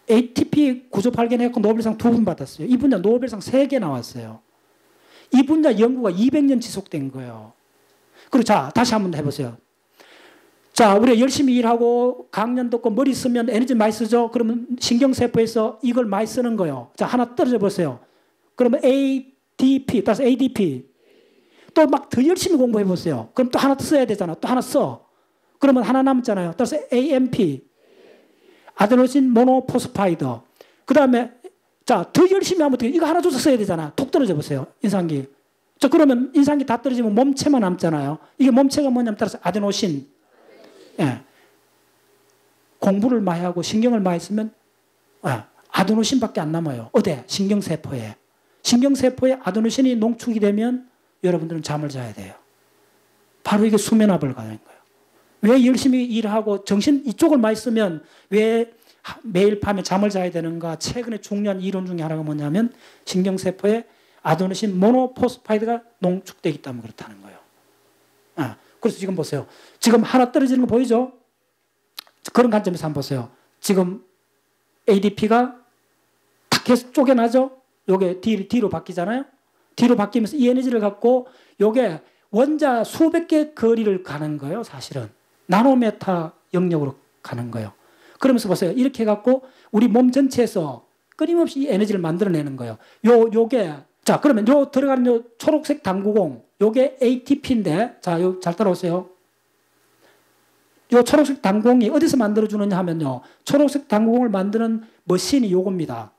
ATP 구조 발견해서 노벨상 2번 받았어요. 이 분야 노벨상 3개 나왔어요. 이 분야 연구가 200년 지속된 거예요. 그리고 자, 다시 한번 해보세요. 자, 우리가 열심히 일하고 강연 듣고 머리 쓰면 에너지 많이 쓰죠? 그러면 신경세포에서 이걸 많이 쓰는 거예요. 자, 하나 떨어져 보세요. 그러면 ADP, 따라서 ADP. 또 막 더 열심히 공부해 보세요. 그럼 또 하나 써야 되잖아. 또 하나 써. 그러면 하나 남잖아요. 따라서 AMP. 아데노신 모노포스파이드. 그 다음에, 자, 더 열심히 하면 어떻게, 이거 하나 줘서 써야 되잖아. 톡 떨어져 보세요. 인상기. 자, 그러면 인상기 다 떨어지면 몸체만 남잖아요. 이게 몸체가 뭐냐면 따라서 아데노신. 예. 공부를 많이 하고 신경을 많이 쓰면, 아데노신밖에 안 남아요. 어디? 신경세포에. 신경세포에 아데노신이 농축이 되면 여러분들은 잠을 자야 돼요. 바로 이게 수면압을 가는 거예요. 왜 열심히 일하고 정신 이쪽을 많이 쓰면 왜 매일 밤에 잠을 자야 되는가? 최근에 중요한 이론 중에 하나가 뭐냐면 신경세포에 아데노신 모노포스파이드가 농축되기 때문에 그렇다는 거예요. 그래서 지금 보세요. 지금 하나 떨어지는 거 보이죠? 그런 관점에서 한번 보세요. 지금 ADP가 탁 해서 쪼개나죠? 요게 D로 바뀌잖아요? D로 바뀌면서 이 에너지를 갖고 요게 원자 수백 개 거리를 가는 거예요, 사실은. 나노메타 영역으로 가는 거예요. 그러면서 보세요. 이렇게 해갖고 우리 몸 전체에서 끊임없이 이 에너지를 만들어내는 거예요. 요게, 자, 그러면 요 들어가는 요 초록색 당구공, 요게 ATP인데, 자, 요 잘 따라오세요. 요 초록색 당구공이 어디서 만들어주느냐 하면요. 초록색 당구공을 만드는 머신이 요겁니다.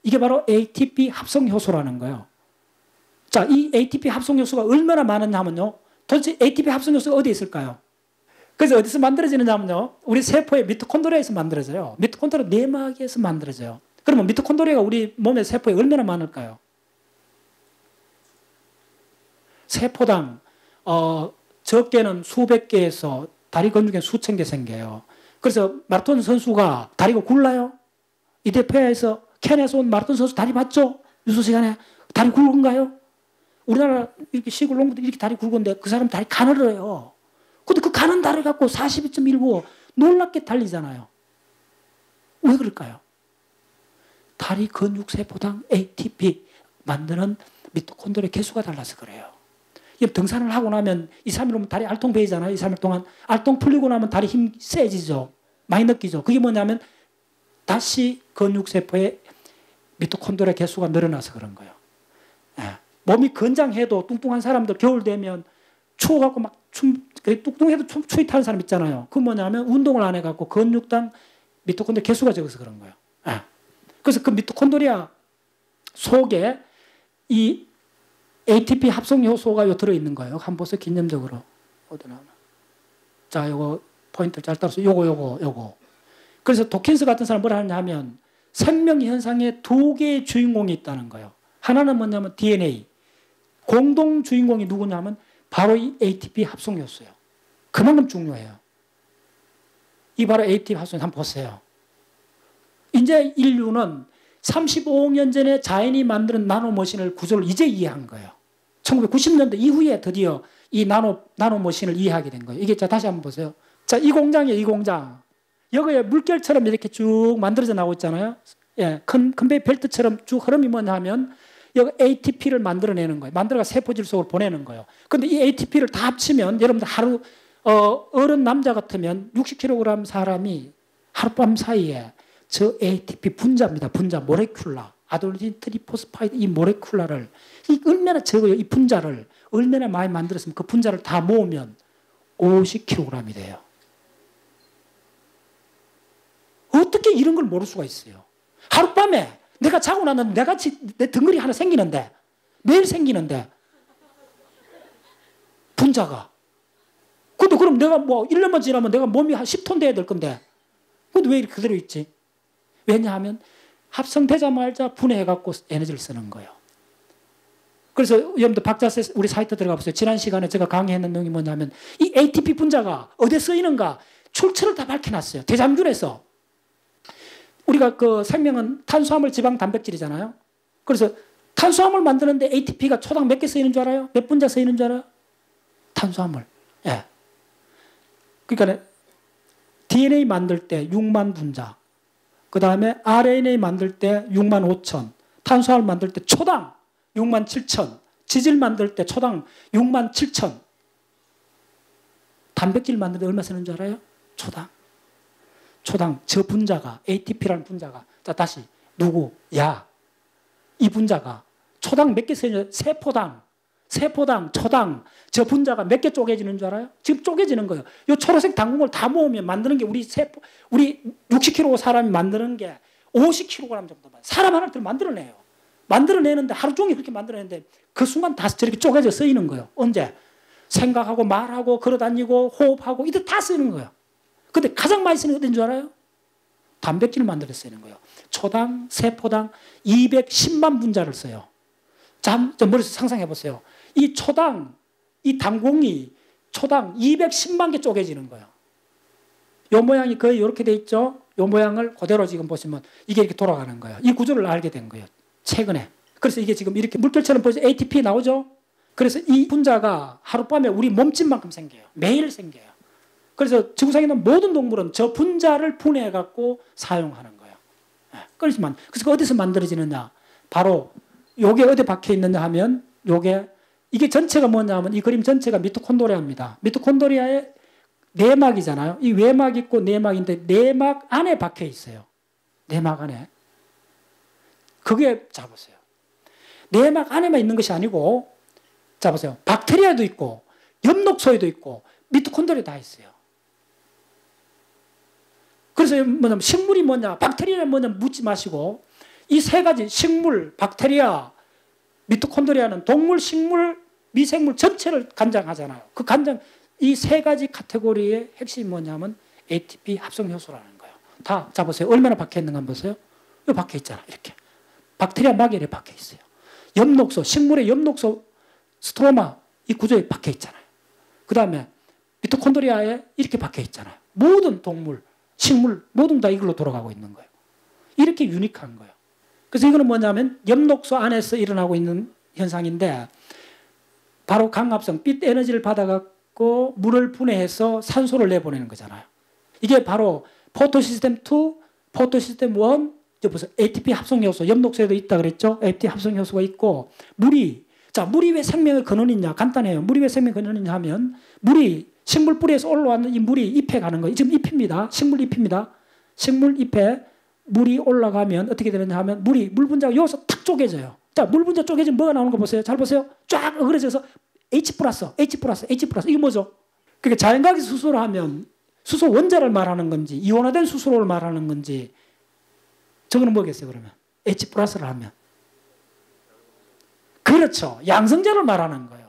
이게 바로 ATP 합성 효소라는 거예요. 자, 이 ATP 합성 효소가 얼마나 많았냐 하면요. 도대체 ATP 합성 효소가 어디에 있을까요? 그래서 어디서 만들어지느냐 하면요. 우리 세포의 미토콘드리아에서 만들어져요. 미토콘드리아 내막에서 만들어져요. 그러면 미토콘드리아가 우리 몸의 세포에 얼마나 많을까요? 세포당 적게는 수백 개에서 다리 근육에 수천 개 생겨요. 그래서 마라톤 선수가 다리가 굴러요. 이데페아에서 캔에서 온 마라톤 선수 다리 봤죠? 유소 시간에 다리 굵은가요? 우리나라 이렇게 시골 농부들 이렇게 다리 굵은데 그 사람 다리 가늘어요. 근데 그 가는 다리 갖고 42.19 놀랍게 달리잖아요. 왜 그럴까요? 다리 근육 세포당 ATP 만드는 미토콘드리아 개수가 달라서 그래요. 등산을 하고 나면 2, 3일 오면 다리 알통 베이잖아요. 2, 3일 동안. 알통 풀리고 나면 다리 힘 세지죠. 많이 느끼죠. 그게 뭐냐면 다시 근육 세포에 미토콘드리아 개수가 늘어나서 그런 거예요. 예. 몸이 건장해도 뚱뚱한 사람들 겨울 되면 추워갖고 막 뚱뚱해도 추위 타는 사람 있잖아요. 그 뭐냐면 운동을 안 해갖고 근육당 미토콘드리아 개수가 적어서 그런 거예요. 예. 그래서 그 미토콘드리아 속에 이 ATP 합성 효소가 들어있는 거예요. 한번 보세요. 개념적으로. 어디 나오나. 자, 요거 포인트를 잘 따라서 요거. 그래서 도킨스 같은 사람 뭐라 하냐 하면 생명 현상에 두 개의 주인공이 있다는 거예요. 하나는 뭐냐면 DNA. 공동 주인공이 누구냐면 바로 이 ATP 합성 효소예요. 그만큼 중요해요. 이 바로 ATP 합성 한번 보세요. 이제 인류는 35억 년 전에 자연이 만드는 나노머신을 구조를 이제 이해한 거예요. 1990년대 이후에 드디어 이 나노머신을 이해하게 된 거예요. 이게 자 다시 한번 보세요. 자, 이 공장이에요. 이 공장. 여기에 물결처럼 이렇게 쭉 만들어져 나오고 있잖아요. 예, 큰 컨베이어 벨트처럼 쭉 흐름이 뭐냐 하면 여기 ATP를 만들어내는 거예요. 만들어가 세포질 속으로 보내는 거예요. 근데 이 ATP를 다 합치면 여러분들 하루 어른 남자 같으면 60kg 사람이 하룻밤 사이에 저 ATP 분자입니다. 분자 모레큘라. 아데노신 트리포스파이드 이 모레큘라를 이 얼마나 적어요. 이 분자를 얼마나 많이 만들었으면 그 분자를 다 모으면 50kg이 돼요. 어떻게 이런 걸 모를 수가 있어요? 하룻밤에 내가 자고 나면 내 덩어리 하나 생기는데 매일 생기는데 분자가 근데 그럼 내가 뭐 1년만 지나면 내가 몸이 한 10톤 돼야 될 건데 근데 왜 이렇게 그대로 있지? 왜냐하면 합성되자마자 분해해갖고 에너지를 쓰는 거예요. 그래서 여러분들 박자세 우리 사이트 들어가 보세요. 지난 시간에 제가 강의했는 내용이 뭐냐면 이 ATP 분자가 어디에 쓰이는가 출처를 다 밝혀놨어요. 대장균에서. 우리가 그 생명은 탄수화물, 지방, 단백질이잖아요. 그래서 탄수화물 만드는데 ATP가 초당 몇 개 쓰이는 줄 알아요? 몇 분자 쓰이는 줄 알아요? 탄수화물. 예. 그러니까 DNA 만들 때 6만 분자. 그 다음에 RNA 만들 때 6만 5천. 탄수화물 만들 때 초당 6만 7천. 지질 만들 때 초당 6만 7천. 단백질 만들 때 얼마 쓰는 줄 알아요? 초당 저 분자가 ATP라는 분자가 자 다시 누구? 야. 이 분자가 초당 몇 개 쓰이는 세포당 초당 저 분자가 몇 개 쪼개지는 줄 알아요? 지금 쪼개지는 거예요. 이 초록색 당분을 다 모으면 만드는 게 우리 60kg 사람이 만드는 게 50kg 정도만 사람 하나를 만들어내요. 만들어내는데 하루 종일 그렇게 만들어내는데 그 순간 다 저렇게 쪼개져 쓰이는 거예요. 언제? 생각하고 말하고 걸어다니고 호흡하고 이때 다 쓰이는 거예요. 근데 가장 많이 쓰는 게 어딘 줄 알아요? 단백질을 만들어 쓰이는 거예요. 초당, 세포당 210만 분자를 써요. 자, 머릿속에 상상해 보세요. 이 초당, 이 당공이 초당 210만 개 쪼개지는 거예요. 이 모양이 거의 이렇게 돼 있죠? 이 모양을 그대로 지금 보시면 이게 이렇게 돌아가는 거예요. 이 구조를 알게 된 거예요. 최근에. 그래서 이게 지금 이렇게 물결처럼 보이죠? ATP 나오죠? 그래서 이 분자가 하룻밤에 우리 몸집만큼 생겨요. 매일 생겨요. 그래서 지구상에 있는 모든 동물은 저 분자를 분해해갖고 사용하는 거예요. 그래서 어디서 만들어지느냐? 바로 요게 어디 박혀 있느냐 하면 이게 전체가 뭐냐면 이 그림 전체가 미토콘드리아입니다. 미토콘드리아의 내막이잖아요. 이 외막 있고 내막인데 내막 안에 박혀 있어요. 내막 안에. 그게 자 보세요. 내막 안에만 있는 것이 아니고 자 보세요. 박테리아도 있고 엽록소에도 있고 미토콘드리아 다 있어요. 그래서 뭐냐면 식물이 뭐냐 박테리아는 뭐냐 묻지 마시고 이 세 가지 식물, 박테리아, 미토콘드리아는 동물, 식물, 미생물 전체를 관장하잖아요. 그 관장 이 세 가지 카테고리의 핵심이 뭐냐면 ATP 합성 효소라는 거예요. 다 잡으세요. 얼마나 박혀 있는가 한번 보세요. 여기 박혀 있잖아. 이렇게. 박테리아 막에 박혀 있어요. 엽록소, 식물의 엽록소 스트로마 이 구조에 박혀 있잖아요. 그 다음에 미토콘드리아에 이렇게 박혀 있잖아요. 모든 동물, 식물 모든 다 이걸로 돌아가고 있는 거예요. 이렇게 유니크한 거예요. 그래서 이거는 뭐냐면 엽록소 안에서 일어나고 있는 현상인데 바로 강합성, 빛 에너지를 받아갖고 물을 분해해서 산소를 내보내는 거잖아요. 이게 바로 포토시스템 2, 포토시스템 1, 이제 보세요. ATP 합성효소, 엽록소에도 있다 그랬죠? ATP 합성효소가 있고 물이 왜 생명의 근원이냐? 간단해요. 물이 왜 생명의 근원이냐 하면 물이 식물 뿌리에서 올라왔는 이 물이 잎에 가는 거예요. 지금 잎입니다. 식물 잎입니다. 식물 잎에 물이 올라가면 어떻게 되느냐 하면 물 분자가 여기서 탁 쪼개져요. 자, 물 분자 쪼개지면 뭐가 나오는 거 보세요. 잘 보세요. 쫙 어그러져서 H+, 이게 뭐죠? 그러니까 자연과학의 수소를 하면 수소 원자를 말하는 건지 이온화된 수소를 말하는 건지 저거는 뭐겠어요, 그러면? H+를 하면. 그렇죠. 양성자를 말하는 거예요.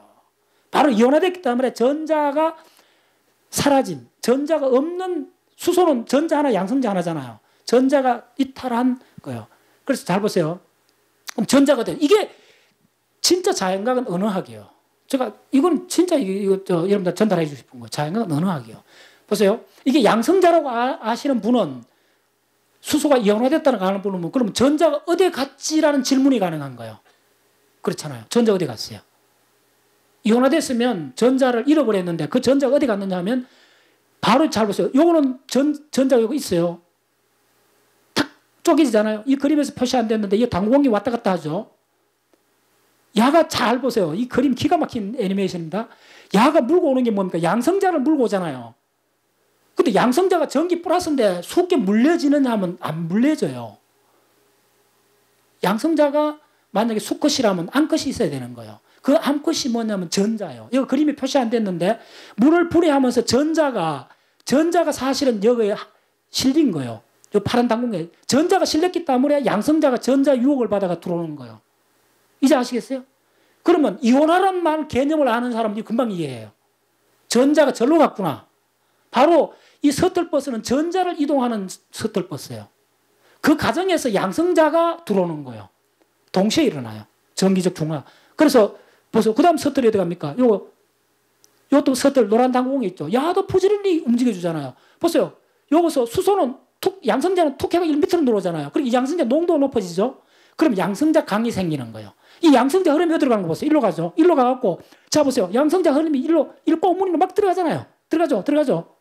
바로 이온화됐기 때문에 전자가 사라진, 전자가 없는 수소는 전자 하나, 양성자 하나잖아요. 전자가 이탈한 거예요. 그래서 잘 보세요. 그럼 전자가 돼. 이게 진짜 자연과학은 언어학이에요. 제가 이건 진짜 여러분들 전달해 주고 싶은 거예요. 자연과학은 언어학이에요. 보세요. 이게 양성자라고 아시는 분은 수소가 이온화됐다는 거 아는 분은 그러면 전자가 어디에 갔지라는 질문이 가능한 거예요. 그렇잖아요. 전자 어디 갔어요? 이온화됐으면 전자를 잃어버렸는데 그 전자가 어디 갔느냐 하면 바로 잘 보세요. 요거는 전자가 여기 있어요. 탁 쪼개지잖아요. 이 그림에서 표시 안 됐는데 이 당구공기 왔다 갔다 하죠. 야가 잘 보세요. 이 그림 기가 막힌 애니메이션입니다. 야가 물고 오는 게 뭡니까? 양성자를 물고 오잖아요. 근데 양성자가 전기 플러스인데 쉽게 물려지느냐 하면 안 물려져요. 양성자가 만약에 수컷이라면 암컷이 있어야 되는 거예요. 그 암컷이 뭐냐면 전자예요. 이거 그림이 표시 안 됐는데 물을 분해하면서 전자가 사실은 여기에 실린 거예요. 이 파란 당근에 전자가 실렸기 때문에 양성자가 전자 유혹을 받아가 들어오는 거예요. 이제 아시겠어요? 그러면 이온화란 말 개념을 아는 사람들이 금방 이해해요. 전자가 절로 갔구나. 바로 이 셔틀버스는 전자를 이동하는 셔틀버스예요. 그 과정에서 양성자가 들어오는 거예요. 동시에 일어나요. 전기적 중화. 그래서 보세요. 그 다음 셔틀이 어디 갑니까? 요것도 셔틀 노란 당공이 있죠. 야도 부지런히 움직여주잖아요. 보세요. 여기서 수소는 양성자는 툭 해가 1m로 들어오잖아요. 그리고 양성자 농도가 높아지죠. 그럼 양성자 강이 생기는 거예요. 이 양성자 흐름이 어디로 가는 거 보세요. 일로 가죠. 일로 가갖고 자 보세요. 양성자 흐름이 일로 꼬문이로 막 들어가잖아요. 들어가죠.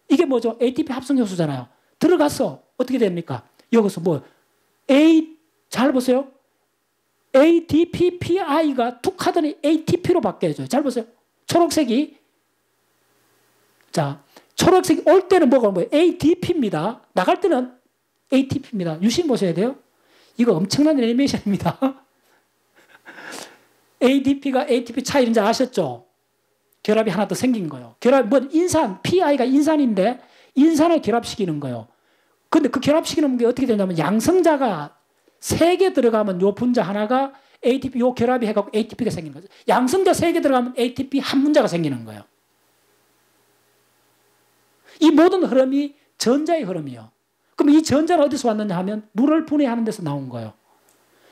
이게 뭐죠? ATP 합성 효소잖아요. 들어가서 어떻게 됩니까? 여기서 잘 보세요. ADP-PI가 툭 하더니 ATP로 바뀌어져요. 잘 보세요. 초록색이 올 때는 뭐가 뭐예요? ADP입니다. 나갈 때는 ATP입니다. 유심 보셔야 돼요. 이거 엄청난 애니메이션입니다. ADP가 ATP 차이인지 아셨죠? 결합이 하나 더 생긴 거예요. 인산, PI가 인산인데 인산을 결합시키는 거예요. 근데 그 결합시키는 게 어떻게 되냐면 양성자가 3개 들어가면 요 분자 하나가 ATP 요 결합이 해갖고 ATP가 생기는 거죠. 양성자 3개 들어가면 ATP 한 분자가 생기는 거예요. 이 모든 흐름이 전자의 흐름이에요. 그럼 이 전자는 어디서 왔느냐 하면 물을 분해하는 데서 나온 거예요.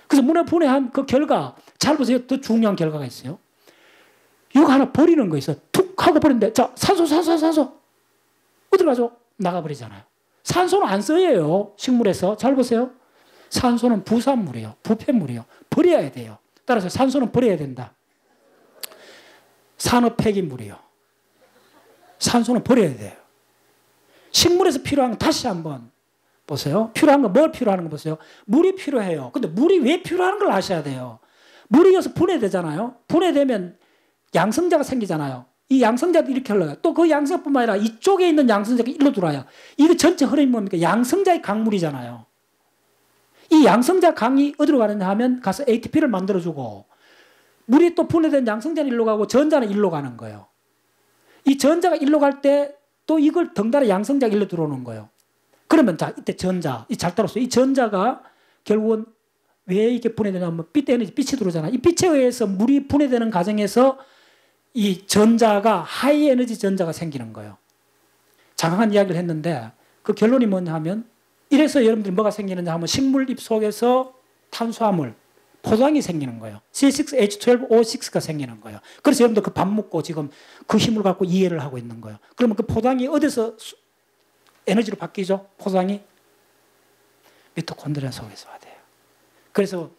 그래서 물을 분해한 그 결과 잘 보세요. 더 중요한 결과가 있어요. 이거 하나 버리는 거 있어요. 툭 하고 버리는데 자 산소 어디로 가죠? 나가버리잖아요. 산소는 안 써요. 식물에서. 잘 보세요. 산소는 부산물이에요. 부패물이에요. 버려야 돼요. 따라서 산소는 버려야 된다. 산업 폐기물이에요. 산소는 버려야 돼요. 식물에서 필요한 건 다시 한번 보세요. 필요한 건 뭘 필요하는 거 보세요. 물이 필요해요. 근데 물이 왜 필요한 걸 아셔야 돼요. 물이 여기서 분해되잖아요. 분해되면 양성자가 생기잖아요. 이 양성자도 이렇게 흘러가요. 또 그 양성자뿐만 아니라 이쪽에 있는 양성자가 일로 들어와요. 이거 전체 흐름이 뭡니까? 양성자의 강물이잖아요. 이 양성자 강이 어디로 가느냐 하면 가서 ATP를 만들어주고 물이 또 분해된 양성자는 일로 가고 전자는 일로 가는 거예요. 이 전자가 일로 갈 때 또 이걸 덩달아 양성자가 일로 들어오는 거예요. 그러면 자 이때 전자, 잘 따라오세요. 이 전자가 결국은 왜 이렇게 분해되냐면 빛 에너지, 빛이 들어오잖아요. 이 빛에 의해서 물이 분해되는 과정에서 이 전자가 하이 에너지 전자가 생기는 거예요. 장황한 이야기를 했는데 그 결론이 뭐냐 하면 이래서 여러분들이 뭐가 생기느냐 하면 식물 잎 속에서 탄수화물, 포도당이 생기는 거예요. C6H12O6가 생기는 거예요. 그래서 여러분들 그 밥 먹고 지금 그 힘을 갖고 이해를 하고 있는 거예요. 그러면 그 포도당이 어디서 에너지로 바뀌죠? 포도당이 미토콘드리아 속에서 와야 돼요. 그래서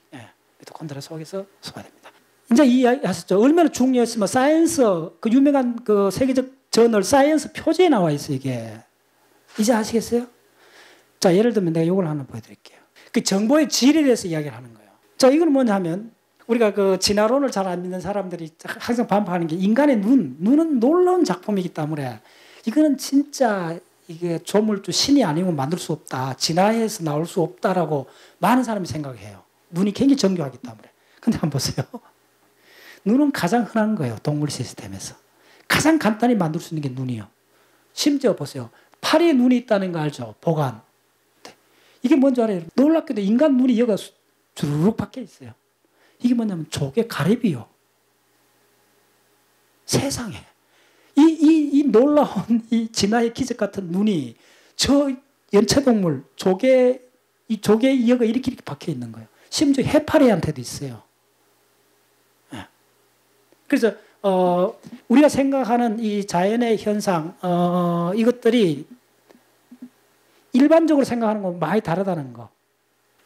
미토콘드리아 속에서 소화됩니다. 이제 이야기 하셨죠? 얼마나 중요했으면 사이언스 그 유명한 그 세계적 저널 사이언스 표지에 나와 있어요. 이게 이제 아시겠어요? 자 예를 들면 내가 이걸 하나 보여드릴게요. 그 정보의 질에 대해서 이야기를 하는 거예요. 자 이건 뭐냐 하면 우리가 그 진화론을 잘 안 믿는 사람들이 항상 반박하는 게 인간의 눈은 놀라운 작품이기 때문에 이거는 진짜 이게 조물주 신이 아니면 만들 수 없다. 진화에서 나올 수 없다라고 많은 사람이 생각해요. 눈이 굉장히 정교하기 때문에. 근데 한번 보세요. 눈은 가장 흔한 거예요. 동물 시스템에서. 가장 간단히 만들 수 있는 게 눈이요. 심지어 보세요. 팔에 눈이 있다는 거 알죠? 보관. 이게 뭔지 알아요? 놀랍게도 인간 눈이 여기가 주르륵 박혀 있어요. 이게 뭐냐면 조개 가래비요. 세상에. 이 놀라운 이 진화의 기적 같은 눈이 저 연체동물, 이 조개 여가 이렇게 박혀 있는 거예요. 심지어 해파리한테도 있어요. 네. 그래서, 우리가 생각하는 이 자연의 현상, 이것들이 일반적으로 생각하는 건 많이 다르다는 거.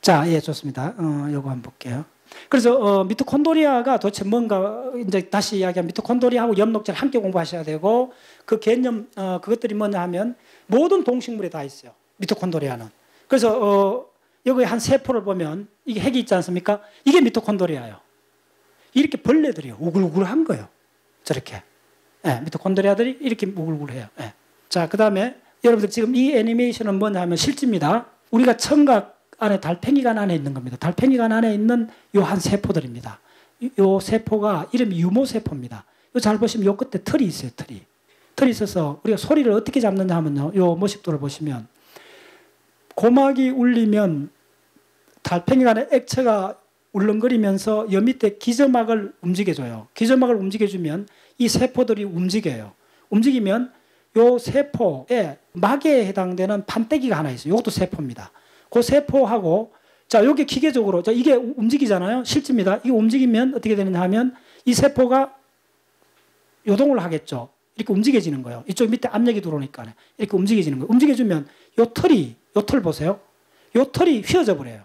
자, 예, 좋습니다. 요거 한번 볼게요. 그래서 미토콘드리아가 도대체 뭔가 이제 다시 이야기하면 미토콘드리아하고 엽록질 함께 공부하셔야 되고 그 개념 그것들이 뭐냐 하면 모든 동식물에 다 있어요. 미토콘드리아는. 그래서 여기 한 세포를 보면 이게 핵이 있지 않습니까? 이게 미토콘드리아예요. 이렇게 벌레들이요. 우글우글한 거예요. 저렇게. 예, 미토콘드리아들이 이렇게 우글우글해요. 예. 자, 그다음에 여러분들 지금 이 애니메이션은 뭐냐 하면 실제입니다. 우리가 청각 안에 달팽이관 안에 있는 겁니다. 달팽이관 안에 있는 요 한 세포들입니다. 요 세포가 이름이 유모세포입니다. 요 잘 보시면 요 끝에 털이 있어요. 털이 있어서 우리가 소리를 어떻게 잡느냐 하면요. 요 모식도를 보시면 고막이 울리면 달팽이관의 액체가 울렁거리면서 여 밑에 기저막을 움직여줘요. 기저막을 움직여주면 이 세포들이 움직여요. 움직이면 요 세포에 막에 해당되는 판때기가 하나 있어요. 이것도 세포입니다. 그 세포하고 자 여기 기계적으로 자 이게 움직이잖아요. 실제입니다. 이게 움직이면 어떻게 되느냐 하면 이 세포가 요동을 하겠죠. 이렇게 움직여지는 거예요. 이쪽 밑에 압력이 들어오니까 이렇게 움직여지는 거예요. 움직여주면 요 털 보세요. 요 털이 휘어져 버려요.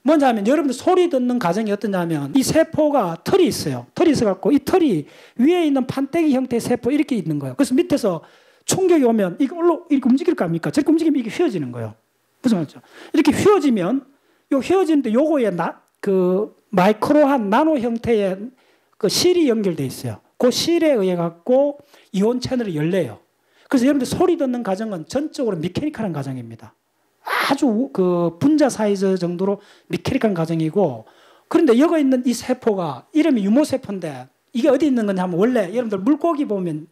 뭔지 하면 여러분들 소리 듣는 과정이 어떠냐면 이 세포가 털이 있어요. 털이 있어갖고 이 털이 위에 있는 판때기 형태의 세포 이렇게 있는 거예요. 그래서 밑에서 충격이 오면 이걸로 이렇게 움직일 거 아닙니까? 저렇게 움직이면 이게 휘어지는 거예요. 무슨 말이죠? 이렇게 휘어지면 요 휘어지는데 요거에 그 마이크로한 나노 형태의 그 실이 연결돼 있어요. 그 실에 의해 갖고 이온 채널이 열려요. 그래서 여러분들 소리 듣는 과정은 전적으로 미케니컬한 과정입니다. 아주 그 분자 사이즈 정도로 미케니컬한 과정이고 그런데 여기 있는 이 세포가 이름이 유모세포인데 이게 어디 있는 거냐 하면 원래 여러분들 물고기 보면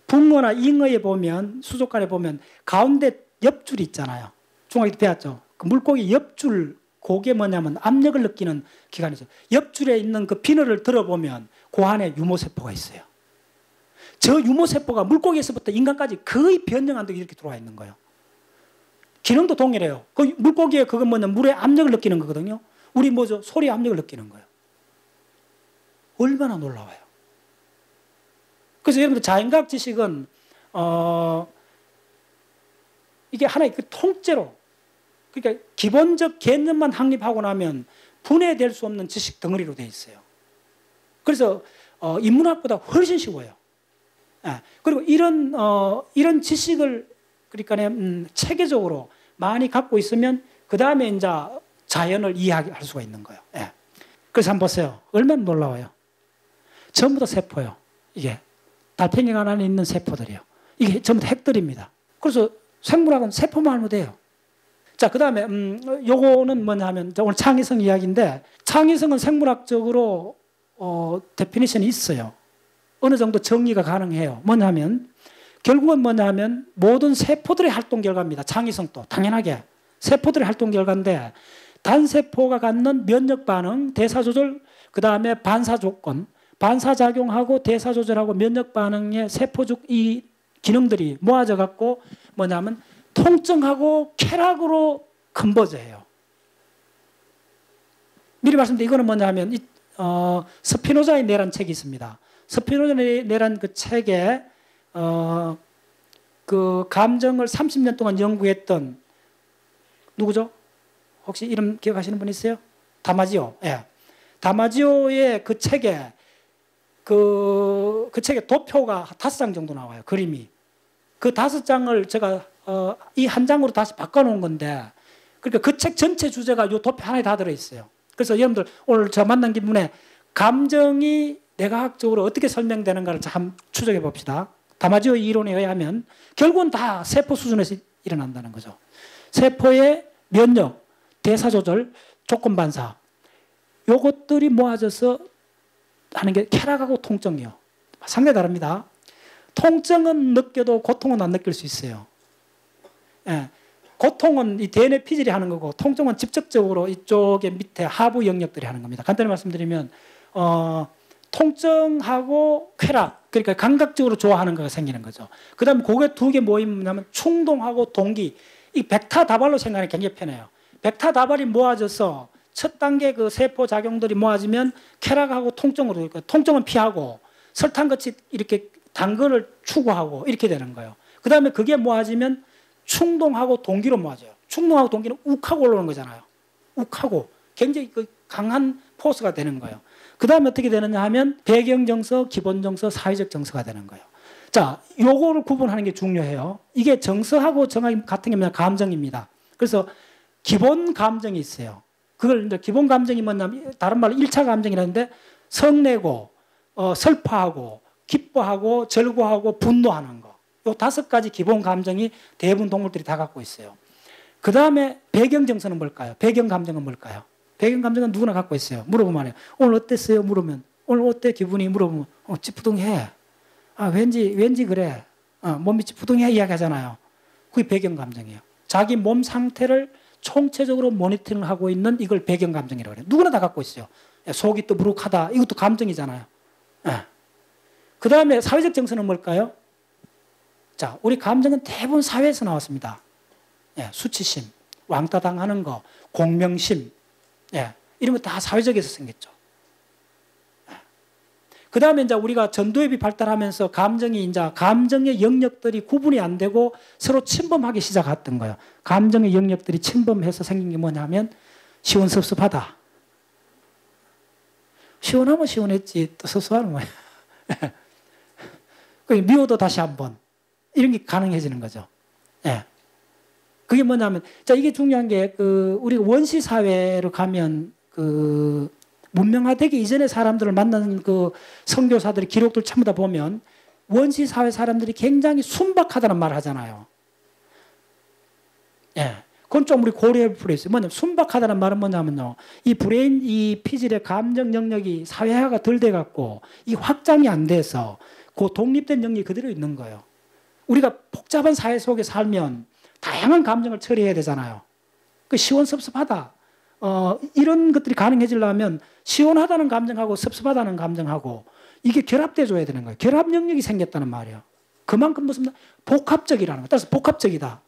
붕어나 잉어에 보면 수족관에 보면 가운데 옆줄이 있잖아요. 중학교 때 배웠죠. 그 물고기 옆줄 그게 뭐냐면 압력을 느끼는 기관이죠. 옆줄에 있는 그 비늘을 들어보면 그 안에 유모세포가 있어요. 저 유모세포가 물고기에서부터 인간까지 거의 변형 안 되게 이렇게 들어와 있는 거예요. 기능도 동일해요. 그 물고기의 그건 뭐냐 물의 압력을 느끼는 거거든요. 우리 뭐죠? 소리 압력을 느끼는 거예요. 얼마나 놀라워요. 그래서 여러분들 자연과학 지식은 이게 하나의 그 통째로 그러니까 기본적 개념만 확립하고 나면 분해될 수 없는 지식 덩어리로 되어 있어요. 그래서 인문학보다 훨씬 쉬워요. 그리고 이런 지식을 그러니까 체계적으로 많이 갖고 있으면 그 다음에 이제 자연을 이해할 수가 있는 거예요. 그래서 한번 보세요. 얼마나 놀라워요. 전부 다 세포예요. 이게 달팽이관 안에 있는 세포들이에요. 이게 전부 다 핵들입니다. 그래서 생물학은 세포만 알면 돼요. 자, 그 다음에 요거는 뭐냐 하면 오늘 창의성 이야기인데 창의성은 생물학적으로 데피니션이 있어요. 어느 정도 정리가 가능해요. 뭐냐 하면 결국은 뭐냐 하면 모든 세포들의 활동 결과입니다. 창의성도 당연하게 세포들의 활동 결과인데 단세포가 갖는 면역 반응, 대사 조절, 그 다음에 반사 조건, 반사 작용하고 대사 조절하고 면역 반응의 세포적 이 기능들이 모아져 갖고 뭐냐면 통증하고 쾌락으로 컨버저해요. 미리 말씀드린 이거는 뭐냐 하면 스피노자의 뇌란 책이 있습니다. 스피노자의 뇌란 그 책에 그 감정을 30년 동안 연구했던 누구죠? 혹시 이름 기억하시는 분 있어요? 다마지오. 예. 다마지오의 그 책에 그 책에 도표가 5장 정도 나와요. 그림이. 그 5장을 제가 이 한 장으로 다시 바꿔놓은 건데 그러니까 그 책 전체 주제가 이 도표 하나에 다 들어있어요. 그래서 여러분들 오늘 저 만난 김에 감정이 뇌과학적으로 어떻게 설명되는가를 한번 추적해 봅시다. 다마지오 이론에 의하면 결국은 다 세포 수준에서 일어난다는 거죠. 세포의 면역, 대사조절, 조건반사 요것들이 모아져서 하는 게 쾌락하고 통증이요. 상당히 다릅니다. 통증은 느껴도 고통은 안 느낄 수 있어요. 예. 고통은 이 대뇌 피질이 하는 거고 통증은 직접적으로 이쪽에 밑에 하부 영역들이 하는 겁니다. 간단히 말씀드리면 통증하고 쾌락 그러니까 감각적으로 좋아하는 거가 생기는 거죠. 그 다음에 그게 두 개 모이면 충동하고 동기 이 벡타다발로 생각하는 게 굉장히 편해요. 벡타다발이 모아져서 첫 단계 그 세포 작용들이 모아지면 쾌락하고 통증으로 통증은 피하고 설탕같이 이렇게 단 거를 추구하고 이렇게 되는 거예요. 그 다음에 그게 모아지면 충동하고 동기로 모아져요. 충동하고 동기는 욱하고 올라오는 거잖아요. 욱하고 굉장히 그 강한 포스가 되는 거예요. 그 다음에 어떻게 되느냐 하면 배경정서, 기본정서, 사회적 정서가 되는 거예요. 자, 요거를 구분하는 게 중요해요. 이게 정서하고 정확히 같은 게 뭐냐 감정입니다. 그래서 기본 감정이 있어요. 그걸 이제 기본 감정이 뭐냐면 다른 말로 1차 감정이라는데 성내고 슬퍼하고 기뻐하고 절구하고 분노하는 거. 요 5가지 기본 감정이 대부분 동물들이 다 갖고 있어요. 그 다음에 배경정서는 뭘까요? 배경감정은 뭘까요? 배경감정은 누구나 갖고 있어요. 물어보면 해요. 오늘 어땠어요? 물으면 오늘 어때 기분이? 물어보면 찌푸둥해. 왠지 그래. 몸이 찌푸둥해 이야기하잖아요. 그게 배경감정이에요. 자기 몸 상태를 총체적으로 모니터링하고 있는 이걸 배경감정이라고 해요. 누구나 다 갖고 있어요. 속이 또무룩하다. 이것도 감정이잖아요. 그 다음에 사회적 정서는 뭘까요? 자, 우리 감정은 대부분 사회에서 나왔습니다. 수치심, 왕따 당하는 거, 공명심, 이런 거 다 사회적에서 생겼죠. 그 다음에 이제 우리가 전두엽이 발달하면서 감정의 영역들이 구분이 안 되고 서로 침범하기 시작했던 거예요. 감정의 영역들이 침범해서 생긴 게 뭐냐면 시원섭섭하다. 시원하면 시원했지 또 섭섭하는 거예요. 미워도 다시 한번. 이런 게 가능해지는 거죠. 그게 뭐냐면, 자, 이게 중요한 게, 우리가 원시 사회로 가면, 문명화되기 이전의 사람들을 만나는 선교사들의 기록들 전부 다 보면, 원시 사회 사람들이 굉장히 순박하다는 말을 하잖아요. 그건 좀 우리 고려해 볼 필요 있어요. 뭐냐면, 순박하다는 말은 뭐냐면요. 이 피질의 감정 영역이 사회화가 덜 돼갖고, 이 확장이 안 돼서, 그 독립된 영역이 그대로 있는 거예요. 우리가 복잡한 사회 속에 살면 다양한 감정을 처리해야 되잖아요. 시원섭섭하다. 이런 것들이 가능해지려면 시원하다는 감정하고 섭섭하다는 감정하고 이게 결합돼줘야 되는 거예요. 결합 영역이 생겼다는 말이에요. 그만큼 무슨 복합적이라는 거예요. 따라서 복합적이다.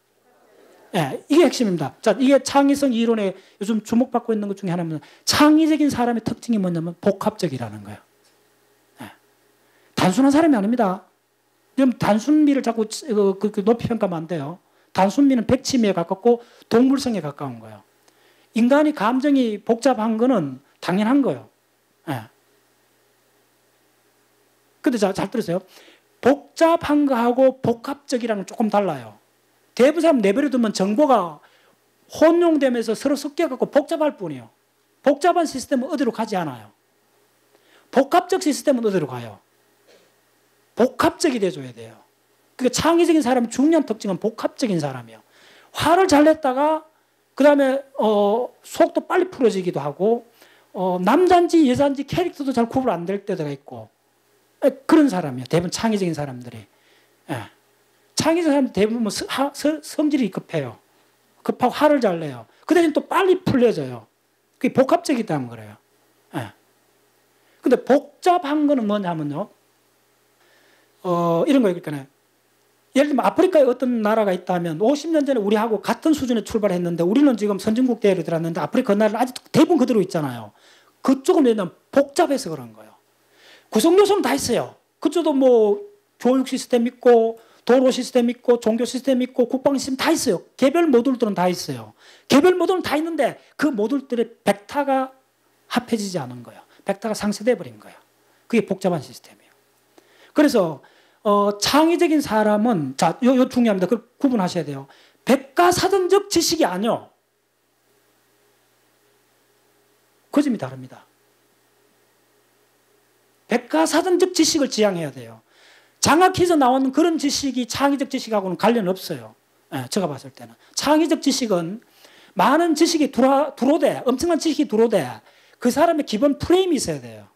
이게 핵심입니다. 자, 이게 창의성 이론에 요즘 주목받고 있는 것 중에 하나는 창의적인 사람의 특징이 뭐냐면 복합적이라는 거예요. 단순한 사람이 아닙니다. 그럼 단순미를 자꾸 높이 평가하면 안 돼요. 단순미는 백치미에 가깝고 동물성에 가까운 거예요. 인간이 감정이 복잡한 거는 당연한 거예요. 근데 잘 들으세요. 복잡한 거하고 복합적이랑은 조금 달라요. 대부분 사람 내버려 두면 정보가 혼용되면서 서로 섞여갖고 복잡할 뿐이에요. 복잡한 시스템은 어디로 가지 않아요. 복합적 시스템은 어디로 가요. 복합적이 돼줘야 돼요. 그러니까 창의적인 사람의 중요한 특징은 복합적인 사람이에요. 화를 잘 냈다가 그 다음에 속도 빨리 풀어지기도 하고 남자인지 여자인지 캐릭터도 잘 구분 안 될 때가 있고 그런 사람이에요. 대부분 창의적인 사람들이. 창의적인 사람들 대부분 성질이 급해요. 급하고 화를 잘 내요. 그 대신 또 빨리 풀려져요. 그게 복합적이다는 거예요. 근데 복잡한 거는 뭐냐면요. 이런 거예요. 그러니까 예를 들면 아프리카에 어떤 나라가 있다면 50년 전에 우리하고 같은 수준에 출발했는데 우리는 지금 선진국 대회로 들어왔는데 아프리카 나라는 아직도 대부분 그대로 있잖아요. 그쪽은 왜냐면 복잡해서 그런 거예요. 구성 요소는 다 있어요. 그쪽도 뭐 교육 시스템 있고 도로 시스템 있고 종교 시스템 있고 국방 시스템 다 있어요. 개별 모듈들은 다 있어요. 개별 모듈은 다 있는데 그 모듈들의 벡터가 합해지지 않은 거예요. 벡터가 상쇄돼 버린 거예요. 그게 복잡한 시스템이에요. 그래서 창의적인 사람은 요 중요합니다. 그걸 구분하셔야 돼요. 백과사전적 지식이 아니요. 그 점이 다릅니다. 백과사전적 지식을 지향해야 돼요. 장학해서 나오는 그런 지식이 창의적 지식하고는 관련 없어요. 예, 제가 봤을 때는. 창의적 지식은 많은 지식이 들어오되, 엄청난 지식이 들어오되, 그 사람의 기본 프레임이 있어야 돼요.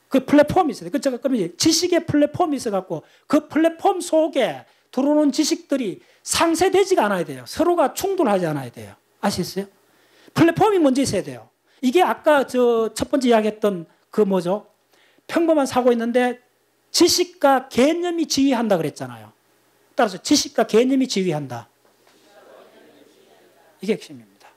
그 플랫폼이 있어야 돼요. 그러면 지식의 플랫폼이 있어갖고, 그 플랫폼 속에 들어오는 지식들이 상쇄되지가 않아야 돼요. 서로가 충돌하지 않아야 돼요. 아시겠어요? 플랫폼이 먼저 있어야 돼요. 이게 아까 첫 번째 이야기했던 그 뭐죠? 평범한 사고 있는데 지식과 개념이 지휘한다 그랬잖아요. 따라서 지식과 개념이 지휘한다. 이게 핵심입니다.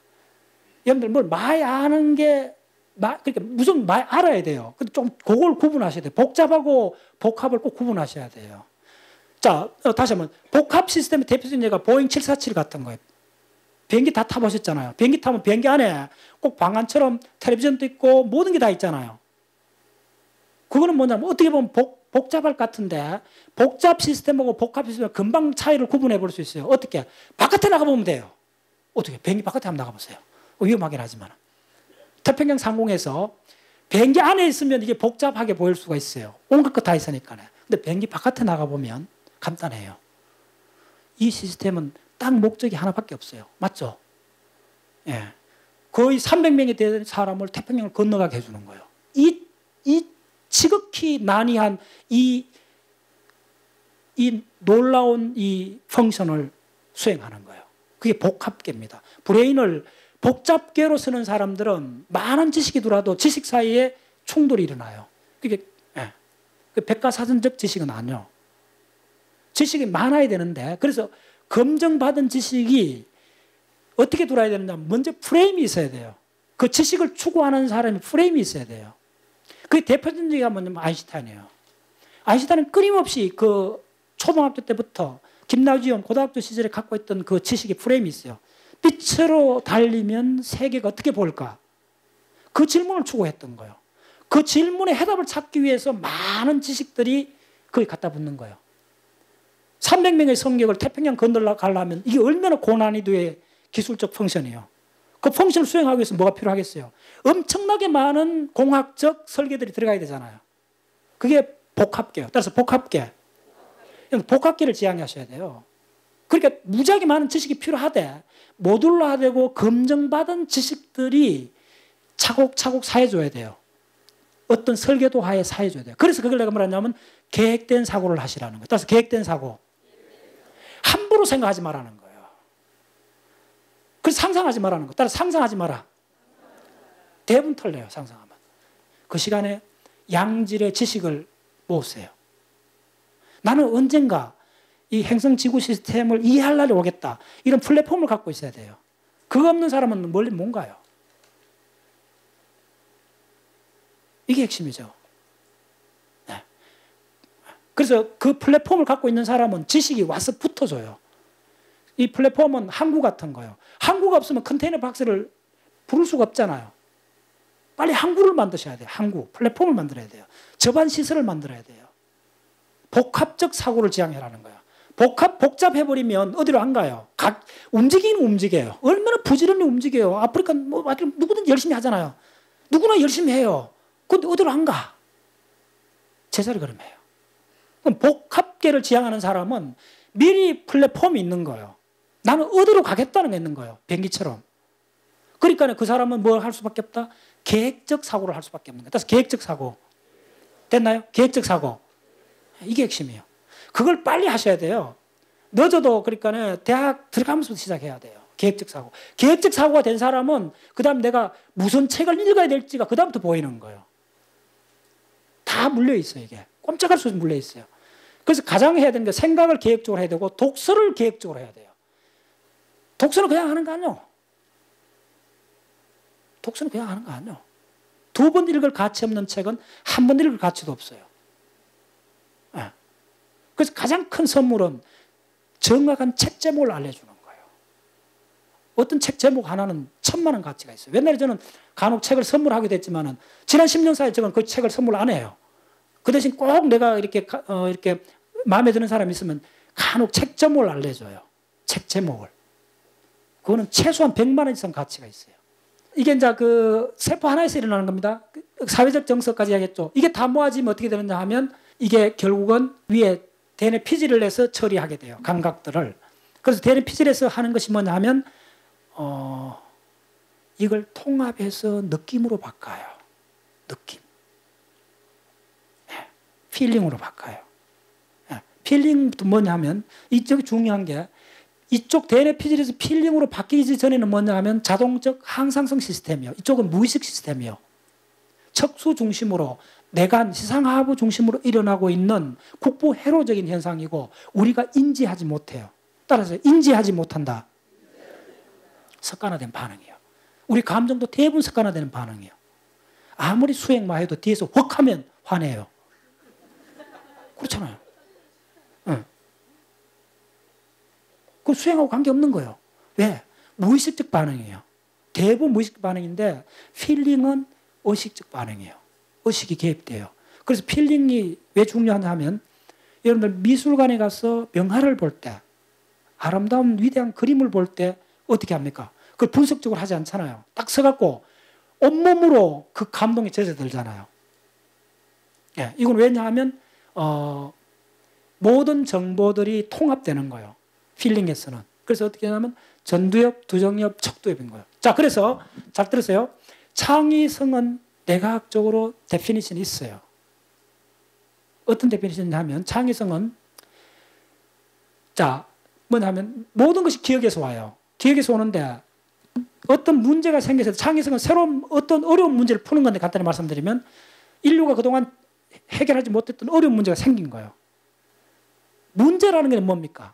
여러분들 뭘 많이 아는 게, 그러니까 무슨 많이 알아야 돼요. 근데 좀 그걸 구분하셔야 돼요. 복잡하고 복합을 꼭 구분하셔야 돼요. 자, 다시 한번. 복합 시스템의 대표적인 예가 보잉 747 같은 거예요. 비행기 다 타보셨잖아요. 비행기 타면 비행기 안에 꼭 방안처럼 텔레비전도 있고 모든 게 다 있잖아요. 그거는 뭐냐면 어떻게 보면 복잡할 것 같은데 복잡 시스템하고 복합 시스템 금방 차이를 구분해 볼 수 있어요. 어떻게? 바깥에 나가보면 돼요. 어떻게? 비행기 바깥에 한번 나가보세요. 위험하긴 하지만. 태평양 상공에서 비행기 안에 있으면 이게 복잡하게 보일 수가 있어요. 온갖 거 다 있으니까요. 근데 비행기 바깥에 나가보면 간단해요. 이 시스템은 딱 목적이 하나밖에 없어요. 맞죠? 예. 거의 300명이 되는 사람을 태평양을 건너가게 해주는 거예요. 이 지극히 난이한 이 놀라운 이 펑션을 수행하는 거예요. 그게 복합계입니다. 브레인을 복잡계로 쓰는 사람들은 많은 지식이 들어와도 지식 사이에 충돌이 일어나요. 그게 백과사전적 지식은 아니요. 지식이 많아야 되는데 그래서 검증받은 지식이 어떻게 들어와야 되느냐. 먼저 프레임이 있어야 돼요. 그 지식을 추구하는 사람이 프레임이 있어야 돼요. 그 대표적인 얘기가 뭐냐면 아인슈타인이에요. 아인슈타인은 끊임없이 그 초등학교 때부터 김나지움 고등학교 시절에 갖고 있던 그 지식의 프레임이 있어요. 빛으로 달리면 세계가 어떻게 보일까? 그 질문을 추구했던 거예요. 그 질문에 해답을 찾기 위해서 많은 지식들이 거기 갖다 붙는 거예요. 300명의 성격을 태평양 건너려 가려면 이게 얼마나 고난이도의 기술적 펑션이에요. 그 펑션을 수행하기 위해서 뭐가 필요하겠어요? 엄청나게 많은 공학적 설계들이 들어가야 되잖아요. 그게 복합계예요. 따라서 복합계. 복합계를 지향하셔야 돼요. 그러니까 무지하게 많은 지식이 필요하되 모듈화되고 검증받은 지식들이 차곡차곡 쌓여줘야 돼요. 어떤 설계도 하에 쌓여줘야 돼요. 그래서 그걸 내가 뭐라냐면 계획된 사고를 하시라는 거예요. 따라서 계획된 사고. 함부로 생각하지 말라는 거예요. 그래서 상상하지 말라는 거예요. 따라서 상상하지 마라. 대부분 털려요. 상상하면. 그 시간에 양질의 지식을 모으세요. 나는 언젠가 이 행성지구 시스템을 이해할 날이 오겠다. 이런 플랫폼을 갖고 있어야 돼요. 그거 없는 사람은 멀리 못 가요. 이게 핵심이죠. 네. 그래서 그 플랫폼을 갖고 있는 사람은 지식이 와서 붙어줘요. 이 플랫폼은 항구 같은 거예요. 항구가 없으면 컨테이너 박스를 부를 수가 없잖아요. 빨리 항구를 만드셔야 돼요. 항구, 플랫폼을 만들어야 돼요. 접안 시설을 만들어야 돼요. 복합적 사고를 지향해라는 거예요. 복잡해버리면 어디로 안 가요? 움직이는 움직여요. 얼마나 부지런히 움직여요. 아프리카 누구든 열심히 하잖아요. 누구나 열심히 해요. 근데 어디로 안 가? 제자리 걸음해요. 그럼 복합계를 지향하는 사람은 미리 플랫폼이 있는 거예요. 나는 어디로 가겠다는 게 있는 거예요. 비행기처럼. 그러니까 그 사람은 뭘 할 수밖에 없다? 계획적 사고를 할 수밖에 없는 거예요. 그래서 계획적 사고. 됐나요? 계획적 사고. 이게 핵심이에요. 그걸 빨리 하셔야 돼요. 늦어도 그러니까 대학 들어가면서 시작해야 돼요. 계획적 사고. 계획적 사고가 된 사람은 그 다음 내가 무슨 책을 읽어야 될지가 그 다음부터 보이는 거예요. 다 물려있어요, 이게. 꼼짝할 수 없이 물려있어요. 그래서 가장 해야 되는 게 생각을 계획적으로 해야 되고 독서를 계획적으로 해야 돼요. 독서는 그냥 하는 거 아니에요. 독서는 그냥 하는 거 아니에요. 2번 읽을 가치 없는 책은 한 번 읽을 가치도 없어요. 네. 그래서 가장 큰 선물은 정확한 책 제목을 알려주는 거예요. 어떤 책 제목 하나는 1000만 원 가치가 있어요. 옛날에 저는 간혹 책을 선물하게 됐지만은 지난 10년 사이에 저는 그 책을 선물 안 해요. 그 대신 꼭 내가 이렇게 마음에 드는 사람이 있으면 간혹 책 제목을 알려줘요. 책 제목을. 그거는 최소한 100만 원 이상 가치가 있어요. 이게 이제 그 세포 하나에서 일어나는 겁니다. 사회적 정서까지 하겠죠. 이게 다 모아지면 어떻게 되느냐 하면 이게 결국은 위에 대뇌 피질을 내서 처리하게 돼요. 감각들을. 그래서 대뇌 피질에서 하는 것이 뭐냐 하면 이걸 통합해서 느낌으로 바꿔요. 느낌. 필링으로 바꿔요. 필링도 뭐냐 하면 이쪽이 중요한 게 이쪽 대뇌 피질에서 필링으로 바뀌기 전에는 뭐냐 하면 자동적 항상성 시스템이요. 이쪽은 무의식 시스템이요. 척수 중심으로 내관, 시상하부 중심으로 일어나고 있는 국부 회로적인 현상이고 우리가 인지하지 못해요. 따라서 인지하지 못한다. 습관화된 반응이에요. 우리 감정도 대부분 습관화되는 반응이에요. 아무리 수행만 해도 뒤에서 헉 하면 화내요. 그렇잖아요. 응. 그 수행하고 관계없는 거예요. 왜? 무의식적 반응이에요. 대부분 무의식 반응인데 필링은 의식적 반응이에요. 의식이 개입돼요. 그래서 필링이 왜 중요하냐 하면 여러분들 미술관에 가서 명화를 볼 때 아름다운 위대한 그림을 볼 때 어떻게 합니까? 그걸 분석적으로 하지 않잖아요. 딱 서갖고 온몸으로 그 감동에 젖어들잖아요. 예, 이건 왜냐하면 모든 정보들이 통합되는 거예요. 필링에서는. 그래서 어떻게 하냐면 전두엽, 두정엽, 척두엽인 거예요. 자, 그래서 잘 들으세요. 창의성은 내과학적으로 데피니션이 있어요. 어떤 데피니션이 하면 창의성은 자, 뭐냐면 모든 것이 기억에서 와요. 기억에서 오는데 어떤 문제가 생겨서 창의성은 새로운 어떤 어려운 문제를 푸는 건데 간단히 말씀드리면 인류가 그동안 해결하지 못했던 어려운 문제가 생긴 거예요. 문제라는 게 뭡니까?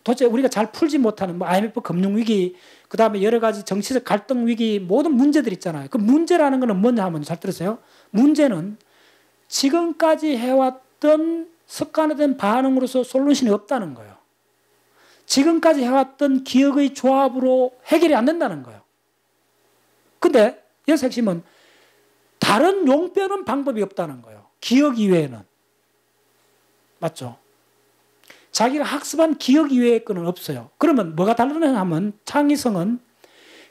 도대체 우리가 잘 풀지 못하는 뭐 IMF 금융위기, 그 다음에 여러 가지 정치적 갈등 위기, 모든 문제들 있잖아요. 그 문제라는 것은 뭐냐 하면 잘 들으세요. 문제는 지금까지 해왔던 습관화된 반응으로서 솔루션이 없다는 거예요. 지금까지 해왔던 기억의 조합으로 해결이 안 된다는 거예요. 근데 여기서 핵심은 다른 용빼는 방법이 없다는 거예요. 기억 이외에는. 맞죠? 자기가 학습한 기억 이외의 거는 없어요. 그러면 뭐가 다르냐 하면 창의성은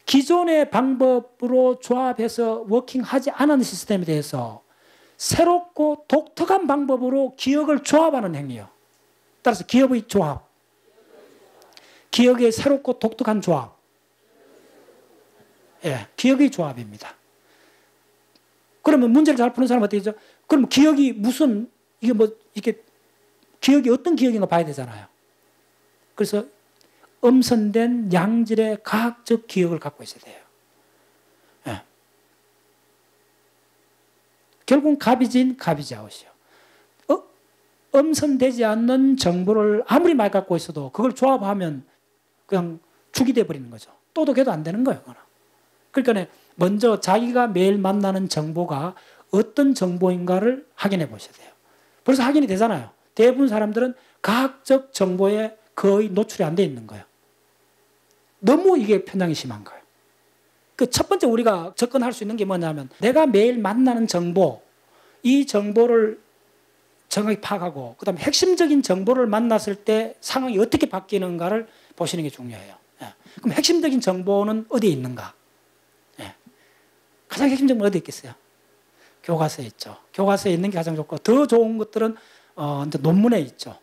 기존의 방법으로 조합해서 워킹하지 않은 시스템에 대해서 새롭고 독특한 방법으로 기억을 조합하는 행위예요. 따라서 기억의 조합. 기억의 새롭고 독특한 조합. 예, 기억의 조합입니다. 그러면 문제를 잘 푸는 사람은 어떻게 되죠? 그럼 기억이 무슨, 이게 뭐, 이게 기억이 어떤 기억인가 봐야 되잖아요. 그래서 엄선된 양질의 과학적 기억을 갖고 있어야 돼요. 예. 결국은 갑이진 갑이자웃이요. 엄선되지 않는 정보를 아무리 많이 갖고 있어도 그걸 조합하면 그냥 죽이 돼버리는 거죠. 똑똑해도 안 되는 거예요. 그러니까 먼저 자기가 매일 만나는 정보가 어떤 정보인가를 확인해 보셔야 돼요. 벌써 확인이 되잖아요. 대부분 사람들은 과학적 정보에 거의 노출이 안 돼 있는 거예요. 너무 이게 편향이 심한 거예요. 그 첫 번째 우리가 접근할 수 있는 게 뭐냐면 내가 매일 만나는 정보, 이 정보를 정확히 파악하고 그다음에 핵심적인 정보를 만났을 때 상황이 어떻게 바뀌는가를 보시는 게 중요해요. 예. 그럼 핵심적인 정보는 어디에 있는가? 예. 가장 핵심적인 건 어디에 있겠어요? 교과서에 있죠. 교과서에 있는 게 가장 좋고 더 좋은 것들은 이제 논문에 있죠.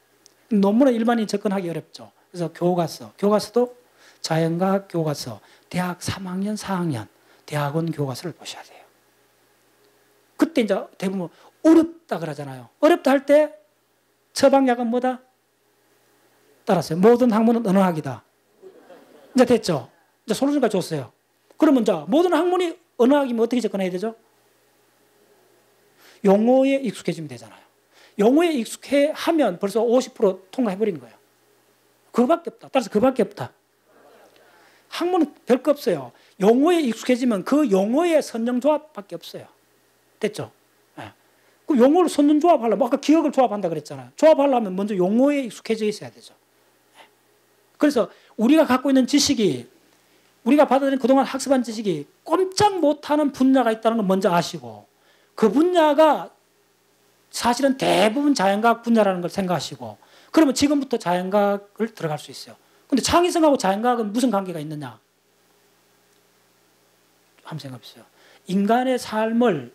논문은 일반인이 접근하기 어렵죠. 그래서 교과서도 자연과학 교과서, 대학 3학년, 4학년, 대학원 교과서를 보셔야 돼요. 그때 이제 대부분 어렵다 그러잖아요. 어렵다 할 때 처방약은 뭐다? 따라서요. 모든 학문은 언어학이다. 이제 됐죠? 이제 솔루션까지 줬어요. 그러면 이제 모든 학문이 언어학이면 어떻게 접근해야 되죠? 용어에 익숙해지면 되잖아요. 용어에 익숙해하면 벌써 50% 통과해버린 거예요. 그거밖에 없다. 따라서 그거밖에 없다. 학문은 별거 없어요. 용어에 익숙해지면 그 용어의 선정조합밖에 없어요. 됐죠? 네. 그 용어를 선정조합하려면 아까 기억을 조합한다 그랬잖아요. 조합하려면 먼저 용어에 익숙해져 있어야 되죠. 네. 그래서 우리가 갖고 있는 지식이 우리가 받아들인 그동안 학습한 지식이 꼼짝 못하는 분야가 있다는 걸 먼저 아시고 그 분야가 사실은 대부분 자연과학 분야라는 걸 생각하시고 그러면 지금부터 자연과학을 들어갈 수 있어요. 근데 창의성하고 자연과학은 무슨 관계가 있느냐? 한번 생각해 보세요. 인간의 삶을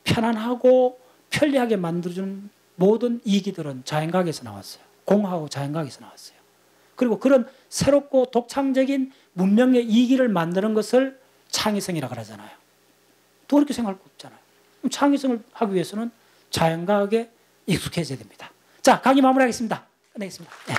편안하고 편리하게 만들어주는 모든 이기들은 자연과학에서 나왔어요. 공학하고 자연과학에서 나왔어요. 그리고 그런 새롭고 독창적인 문명의 이기를 만드는 것을 창의성이라고 그러잖아요. 또 그렇게 생각할 거 없잖아요. 그럼 창의성을 하기 위해서는 자연과학에 익숙해져야 됩니다. 자, 강의 마무리하겠습니다. 끝내겠습니다. 네.